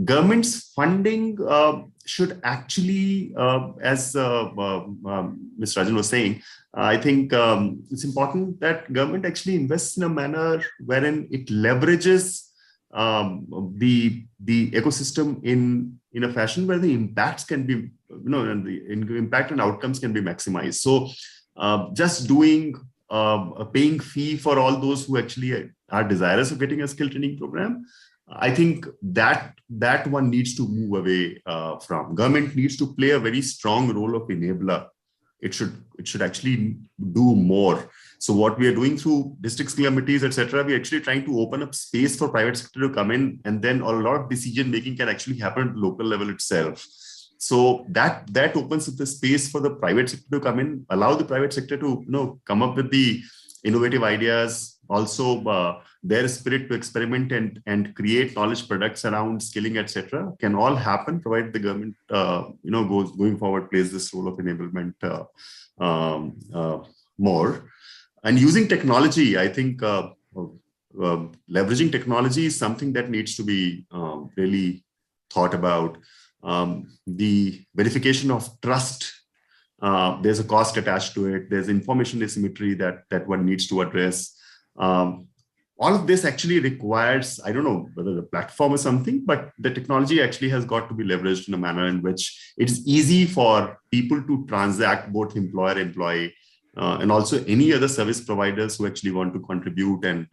Government's funding should actually, as Ms. Rajan was saying, I think it's important that government actually invests in a manner wherein it leverages the ecosystem in a fashion where the impacts can be, and the impact and outcomes can be maximized. So just doing a paying fee for all those who actually are desirous of getting a skill training program, I think that one needs to move away from. Government needs to play a very strong role of enabler. It should actually do more. So what we are doing through district skill committees, etc., we're actually trying to open up space for private sector to come in, and then a lot of decision making can actually happen at the local level itself. So that opens up the space for the private sector to come in, allow the private sector to come up with the innovative ideas, also their spirit to experiment and create knowledge products around skilling, etc., can all happen provided the government going forward plays this role of enablement more. And using technology, I think leveraging technology is something that needs to be really thought about. The verification of trust, there's a cost attached to it. There's information asymmetry that one needs to address. All of this actually requires, I don't know whether the platform is something, but the technology actually has got to be leveraged in a manner in which it is easy for people to transact, both employer, employee, and also any other service providers who actually want to contribute and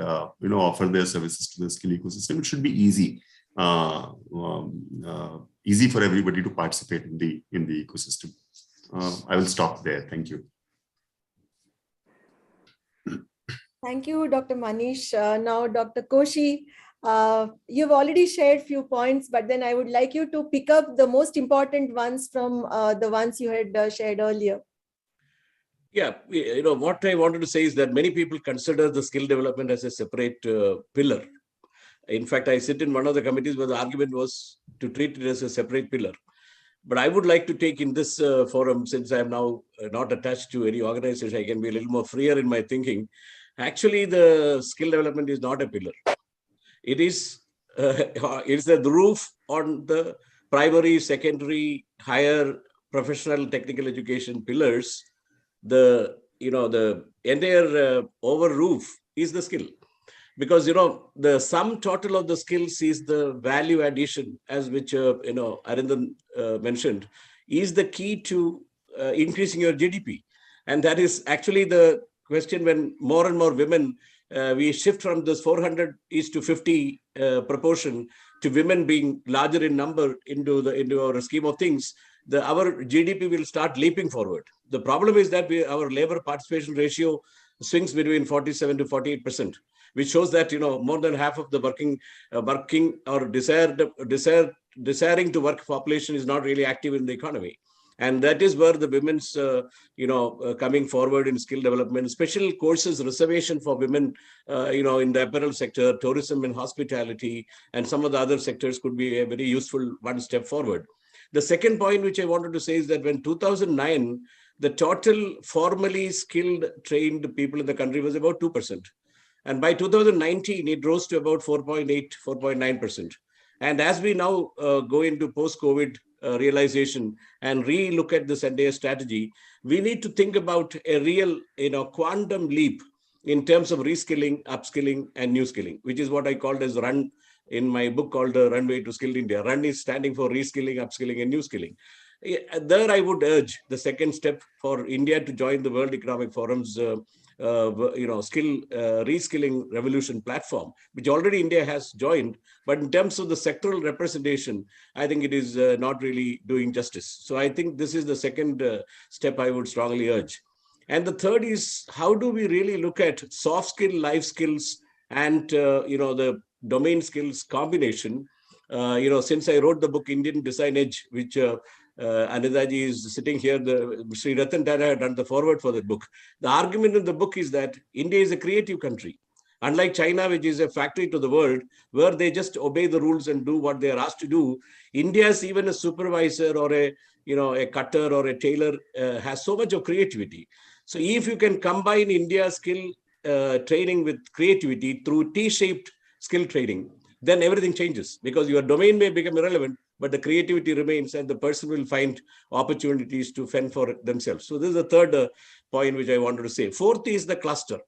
offer their services to the skill ecosystem. It should be easy, easy for everybody to participate in the ecosystem. I will stop there. Thank you. Thank you, Dr. Manish. Now, Dr. Koshi, you've already shared few points, but then I would like you to pick up the most important ones from the ones you had shared earlier. Yeah, what I wanted to say is that many people consider the skill development as a separate pillar. In fact, I sit in one of the committees where the argument was to treat it as a separate pillar. But I would like to take in this forum, since I am now not attached to any organization, I can be a little more freer in my thinking. Actually, the skill development is not a pillar. It is it's the roof on the primary, secondary, higher professional technical education pillars. The entire over roof is the skill. Because the sum total of the skills is the value addition, as which Arindan mentioned, is the key to increasing your GDP. And that is actually the question when more and more women, we shift from this 400:50 proportion to women being larger in number into our scheme of things. Our GDP will start leaping forward. The problem is that our labor participation ratio swings between 47 to 48%, which shows that more than half of the working or desiring to work population is not really active in the economy. And that is where the women's coming forward in skill development, special courses, reservation for women in the apparel sector, tourism and hospitality, and some of the other sectors could be a very useful one step forward. The second point which I wanted to say is that when 2009, the total formally skilled trained people in the country was about 2%. And by 2019, it rose to about 4.8, 4.9%. And as we now go into post-COVID realization and re-look at this entire strategy, we need to think about a real quantum leap in terms of reskilling, upskilling, and new skilling, which is what I called as RUN in my book called The Runway to Skilled India. RUN is standing for reskilling, upskilling, and new skilling. There I would urge the second step for India to join the World Economic Forum's skill reskilling revolution platform, which already India has joined. But in terms of the sectoral representation, I think it is not really doing justice. So I think this is the second step I would strongly urge. And the third is, how do we really look at soft skill, life skills, and the domain skills combination? Since I wrote the book Indian Design Edge, which Anitaji is sitting here, Sri Ratan Tata had done the forward for that book. The argument in the book is that India is a creative country. Unlike China, which is a factory to the world, where they just obey the rules and do what they are asked to do, India is even a supervisor or a cutter or a tailor has so much of creativity. So if you can combine India's skill training with creativity through T-shaped skill training, then everything changes, because your domain may become irrelevant, but the creativity remains and the person will find opportunities to fend for themselves. So this is the third point which I wanted to say. Fourth is the cluster.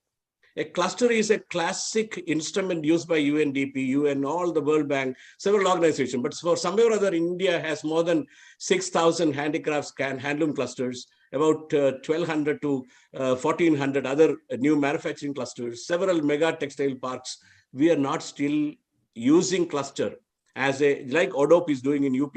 A cluster is a classic instrument used by UNDP, UN, all the World Bank, several organizations. But for some or other, India has more than 6,000 handicrafts and handloom clusters, about 1,200 to 1,400 other new manufacturing clusters, several mega textile parks. We are not still using cluster as like ODOP is doing in UP.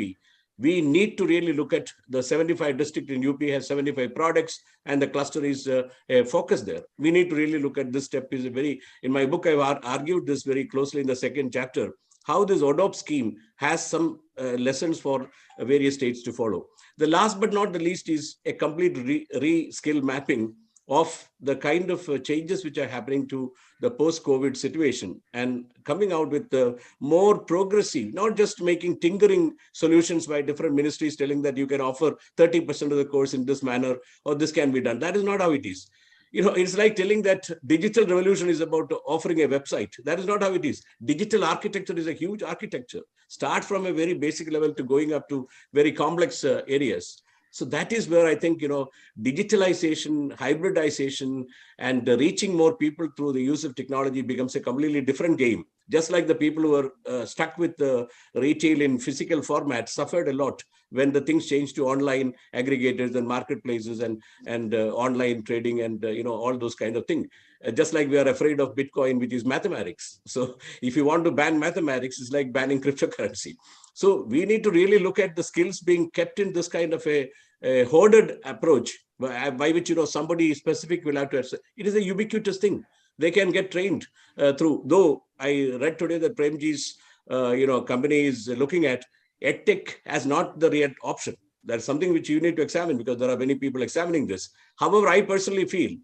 We need to really look at the 75 district in UP has 75 products, and the cluster is a focus there. We need to really look at this step. Is in my book, I've argued this very closely in the second chapter, how this ODOP scheme has some lessons for various states to follow. The last but not the least is a complete re-skill mapping of the kind of changes which are happening to the post-COVID situation, and coming out with the more progressive, not just making tinkering solutions by different ministries telling that you can offer 30% of the course in this manner or this can be done. That is not how it is. it's like telling that digital revolution is about offering a website. That is not how it is. Digital architecture is a huge architecture. Start from a very basic level to going up to very complex areas. So that is where I think, digitalization, hybridization, and reaching more people through the use of technology becomes a completely different game. Just like the people who are stuck with the retail in physical format suffered a lot when the things changed to online aggregators and marketplaces and online trading and all those kind of things. Just like we are afraid of Bitcoin, which is mathematics. So if you want to ban mathematics, it's like banning cryptocurrency. So we need to really look at the skills being kept in this kind of a hoarded approach by which somebody specific will have to. It is a ubiquitous thing. They can get trained through. Though I read today that Premji's company is looking at EdTech as not the real option. That's something which you need to examine because there are many people examining this. However, I personally feel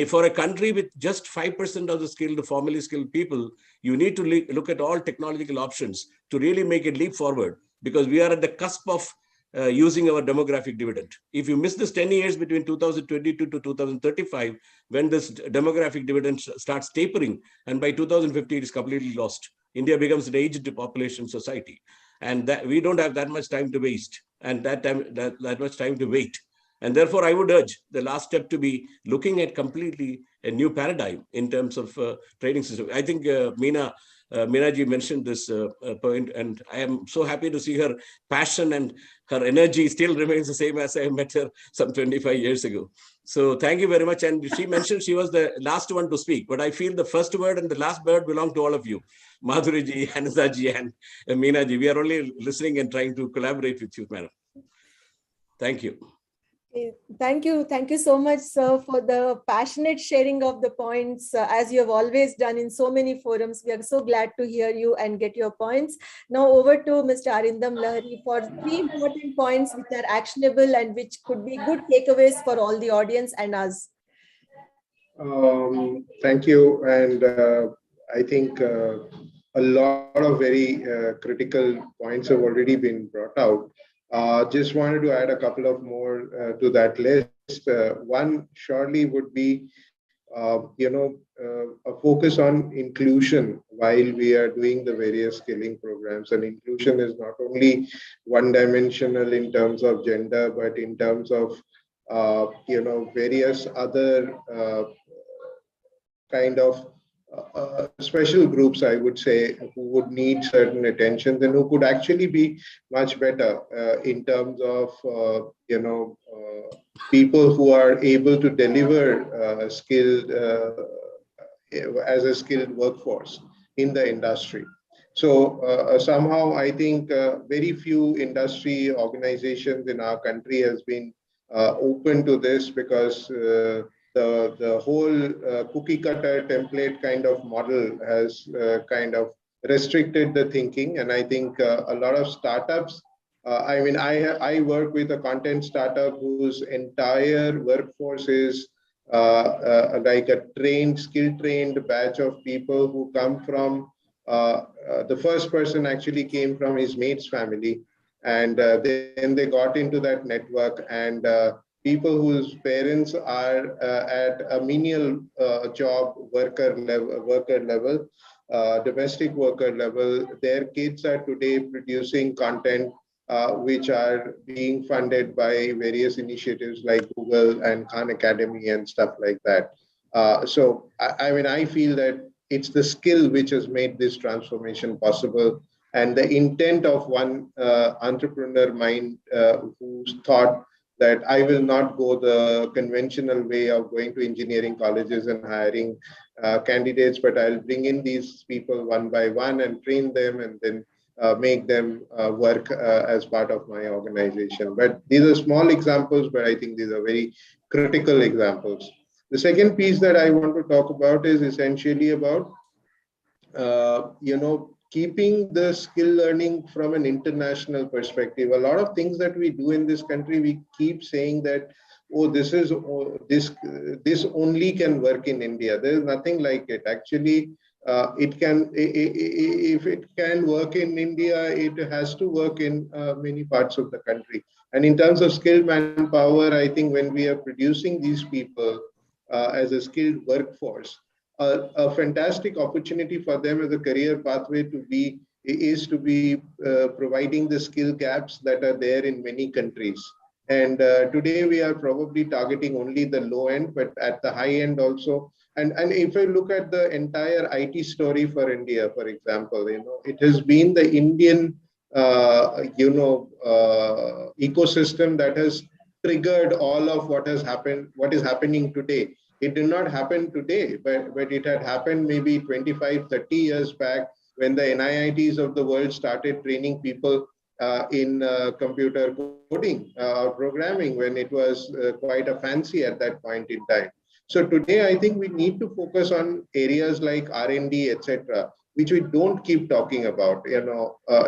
for a country with just 5% of the skilled, formally skilled people, you need to look at all technological options to really make a leap forward because we are at the cusp of using our demographic dividend. If you miss this 10 years between 2022 to 2035, when this demographic dividend starts tapering, and by 2050 it is completely lost. India becomes an aged population society, and that we don't have that much time to waste, and that much time to wait. And therefore, I would urge the last step to be looking at completely a new paradigm in terms of training system. I think Meenaji mentioned this point, and I am so happy to see her passion and her energy still remains the same as I met her some 25 years ago. So thank you very much. And she mentioned she was the last one to speak, but I feel the first word and the last word belong to all of you. Madhuri-ji, Anita-ji, and Meenaji. We are only listening and trying to collaborate with you, madam. Thank you. Thank you so much, sir, for the passionate sharing of the points, as you have always done in so many forums. We are so glad to hear you and get your points. Now over to Mr. Arindam Lahari for 3 important points which are actionable and which could be good takeaways for all the audience and us. Thank you. And I think a lot of very critical points have already been brought out. Just wanted to add a couple of more to that list. One surely would be, a focus on inclusion while we are doing the various skilling programs. And inclusion is not only one-dimensional in terms of gender, but in terms of, various other kind of special groups, I would say, who would need certain attention and who could actually be much better in terms of, people who are able to deliver skilled as a skilled workforce in the industry. So somehow I think very few industry organizations in our country has been open to this because the whole cookie cutter template kind of model has kind of restricted the thinking. And I think a lot of startups, I work with a content startup whose entire workforce is like a skill-trained batch of people who come from, the first person actually came from his mate's family. And then they got into that network, and people whose parents are at a menial job worker level, domestic worker level, their kids are today producing content which are being funded by various initiatives like Google and Khan Academy and stuff like that. So I feel that it's the skill which has made this transformation possible, and the intent of one entrepreneur mind who's thought that I will not go the conventional way of going to engineering colleges and hiring candidates, but I'll bring in these people one by one and train them and then make them work as part of my organization. But these are small examples, but I think these are very critical examples. The second piece that I want to talk about is essentially about, keeping the skill learning from an international perspective. A lot of things that we do in this country, we keep saying that, oh, this only can work in India. There is nothing like it. Actually, if it can work in India, it has to work in many parts of the country. And in terms of skilled manpower, I think when we are producing these people, as a skilled workforce, a fantastic opportunity for them as a career pathway is to be providing the skill gaps that are there in many countries. And today we are probably targeting only the low end, but at the high end also. And if I look at the entire IT story for India, for example, it has been the Indian, ecosystem that has triggered all of what has happened, what is happening today. It did not happen today, but it had happened maybe 25, 30 years back when the NIITs of the world started training people in computer coding or programming, when it was quite a fancy at that point in time. So today, I think we need to focus on areas like R&D, etc., which we don't keep talking about.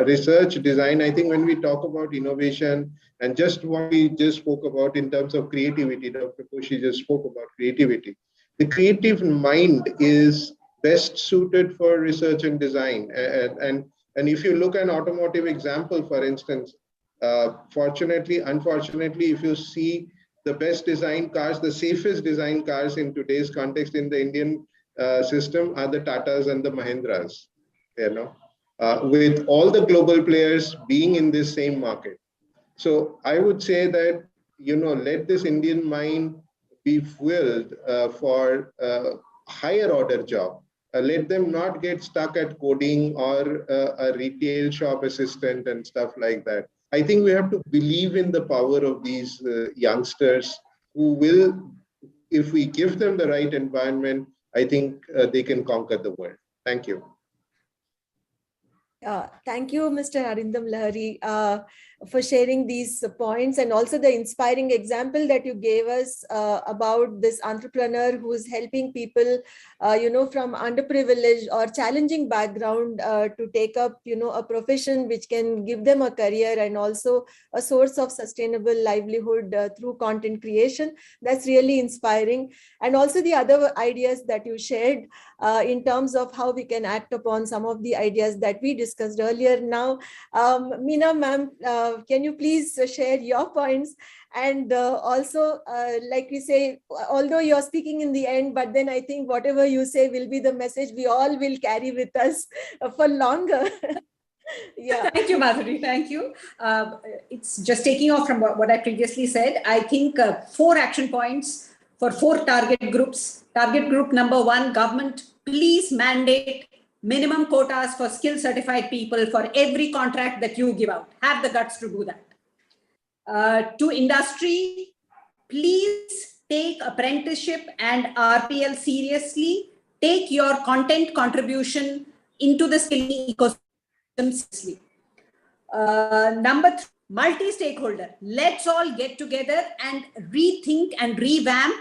Research, design. I think when we talk about innovation and just what we just spoke about in terms of creativity, Dr. Koshi just spoke about creativity. The creative mind is best suited for research and design. And if you look at an automotive example, for instance, fortunately, unfortunately, if you see the best designed cars, the safest designed cars in today's context in the Indian system are the Tatas and the Mahindras, with all the global players being in this same market. So I would say that, let this Indian mind be fueled for higher order job. Let them not get stuck at coding or a retail shop assistant and stuff like that. I think we have to believe in the power of these youngsters who will, if we give them the right environment, I think they can conquer the world. Thank you. Thank you, Mr. Arindam Lahari, for sharing these points, and also the inspiring example that you gave us about this entrepreneur who is helping people, from underprivileged or challenging background to take up, a profession which can give them a career and also a source of sustainable livelihood through content creation. That's really inspiring. And also the other ideas that you shared in terms of how we can act upon some of the ideas that we discussed earlier. Now, Meena ma'am, can you please share your points? And also, like we say, although you're speaking in the end, but then I think whatever you say will be the message we all will carry with us for longer. Yeah. Thank you, Madhuri. Thank you. It's just taking off from what I previously said. I think 4 action points for 4 target groups. Target group number 1, government, please mandate minimum quotas for skill certified people for every contract that you give out. Have the guts to do that. To industry, please take apprenticeship and RPL seriously. Take your content contribution into the skilling ecosystem. Number 3, multi-stakeholder. Let's all get together and rethink and revamp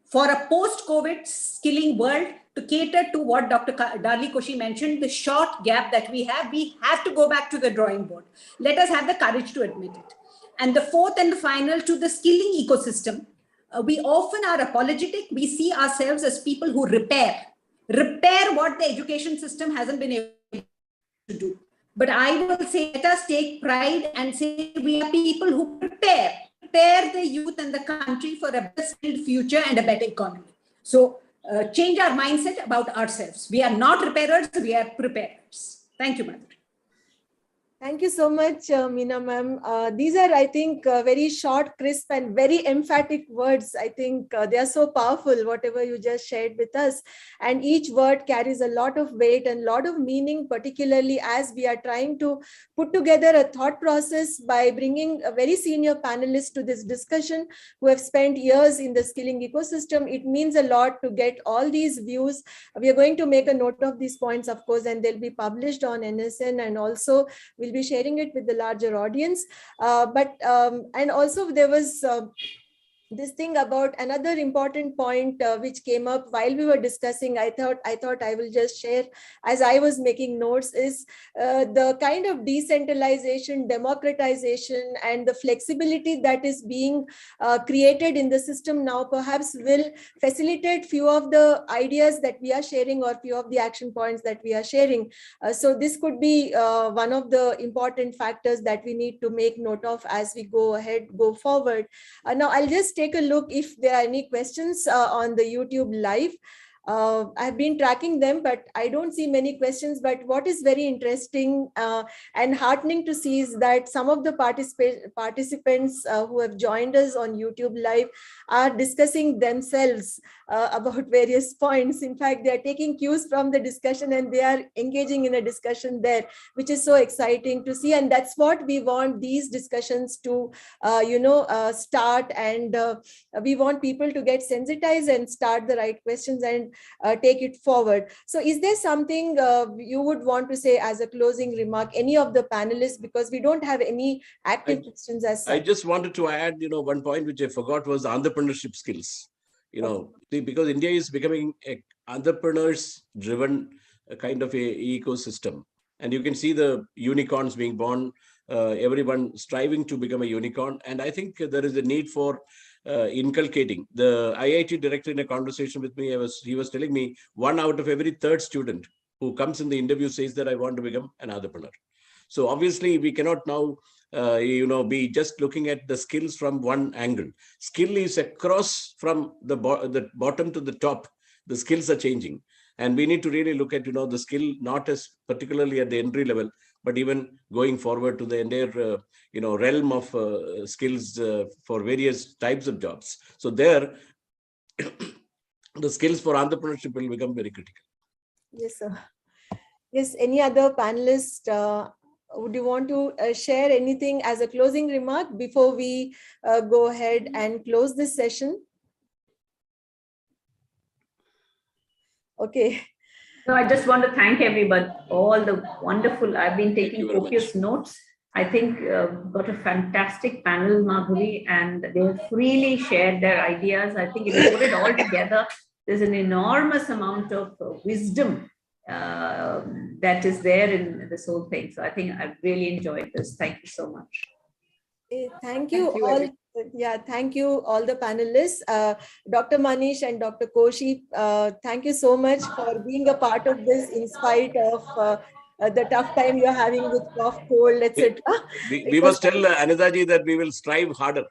for a post-COVID skilling world to cater to what Dr. Darli Koshi mentioned, the short gap that we have to go back to the drawing board. Let us have the courage to admit it. And the 4th and final, to the skilling ecosystem. We often are apologetic. We see ourselves as people who repair what the education system hasn't been able to do. But I will say, let us take pride and say we are people who prepare the youth and the country for a better skilled future and a better economy. So change our mindset about ourselves. We are not repairers, we are preparers. Thank you, Madhuri. Thank you so much, Meena ma'am. These are, I think, very short, crisp, and very emphatic words. I think they are so powerful, whatever you just shared with us. And each word carries a lot of weight and a lot of meaning, particularly as we are trying to put together a thought process by bringing a very senior panelist to this discussion who have spent years in the skilling ecosystem. It means a lot to get all these views. We are going to make a note of these points, of course, and they'll be published on NSN, and also we'll be sharing it with the larger audience. And also there was this thing about another important point which came up while we were discussing. I thought I will just share as I was making notes, is the kind of decentralization, democratization, and the flexibility that is being created in the system now perhaps will facilitate few of the ideas that we are sharing or few of the action points that we are sharing. So this could be one of the important factors that we need to make note of as we go forward. Now I'll just take a look if there are any questions on the YouTube live. I've been tracking them, but I don't see many questions. But what is very interesting and heartening to see is that some of the participants who have joined us on YouTube Live are discussing themselves about various points. In fact, they are taking cues from the discussion and they are engaging in a discussion there, which is so exciting to see. And that's what we want these discussions to, start. And we want people to get sensitized and start the right questions and take it forward. So is there something you would want to say as a closing remark, any of the panelists, because we don't have any active questions as such? I just wanted to add, one point which I forgot was entrepreneurship skills. Because India is becoming a entrepreneurs-driven kind of a ecosystem. And you can see the unicorns being born, everyone striving to become a unicorn. And I think there is a need for inculcating. The IIT director in a conversation with me, he was telling me 1 out of every 3rd student who comes in the interview says that I want to become an entrepreneur. So obviously we cannot now, be just looking at the skills from one angle. Skill is across from the bottom to the top. The skills are changing. And we need to really look at, the skill, not as particularly at the entry level, but even going forward to the entire, realm of skills for various types of jobs. So there, the skills for entrepreneurship will become very critical. Yes, sir. Yes, any other panelist, would you want to share anything as a closing remark before we go ahead and close this session? Okay. No, I just want to thank everybody, all the wonderful, I've been taking copious notes. I think got a fantastic panel, Madhuri, and they have freely shared their ideas. I think if you put it all together, there's an enormous amount of wisdom that is there in this whole thing. So I think I've really enjoyed this. Thank you so much. Thank you all. Yeah, thank you all the panelists. Dr. Manish and Dr. Koshi, thank you so much for being a part of this in spite of the tough time you're having with cough, cold, etc. We must tell Anitaji that we will strive harder.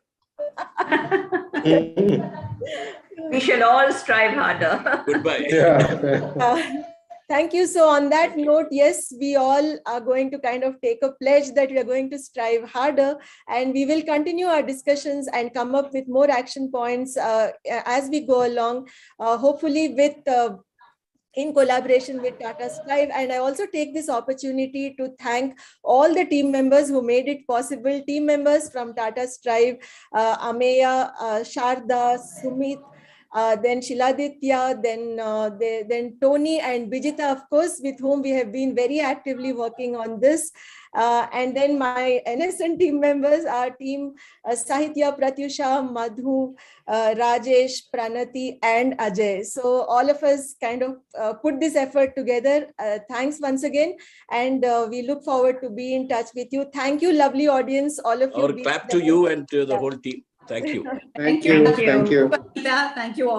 We shall all strive harder. Goodbye. Yeah. Thank you. So on that note, yes, we all are going to kind of take a pledge that we are going to strive harder, and we will continue our discussions and come up with more action points as we go along, hopefully with in collaboration with Tata Strive. And I also take this opportunity to thank all the team members who made it possible. Team members from Tata Strive, Ameya, Sharda, Sumit, then Shiladitya, then Tony and Bijita, of course, with whom we have been very actively working on this. And then my NSN team members, our team, Sahitya, Pratyusha, Madhu, Rajesh, Pranati, and Ajay. So all of us kind of put this effort together. Thanks once again. And we look forward to be in touch with you. Thank you, lovely audience, all of you. Our clap to you and to the whole team. Thank you. Thank you. Thank you. Thank you all.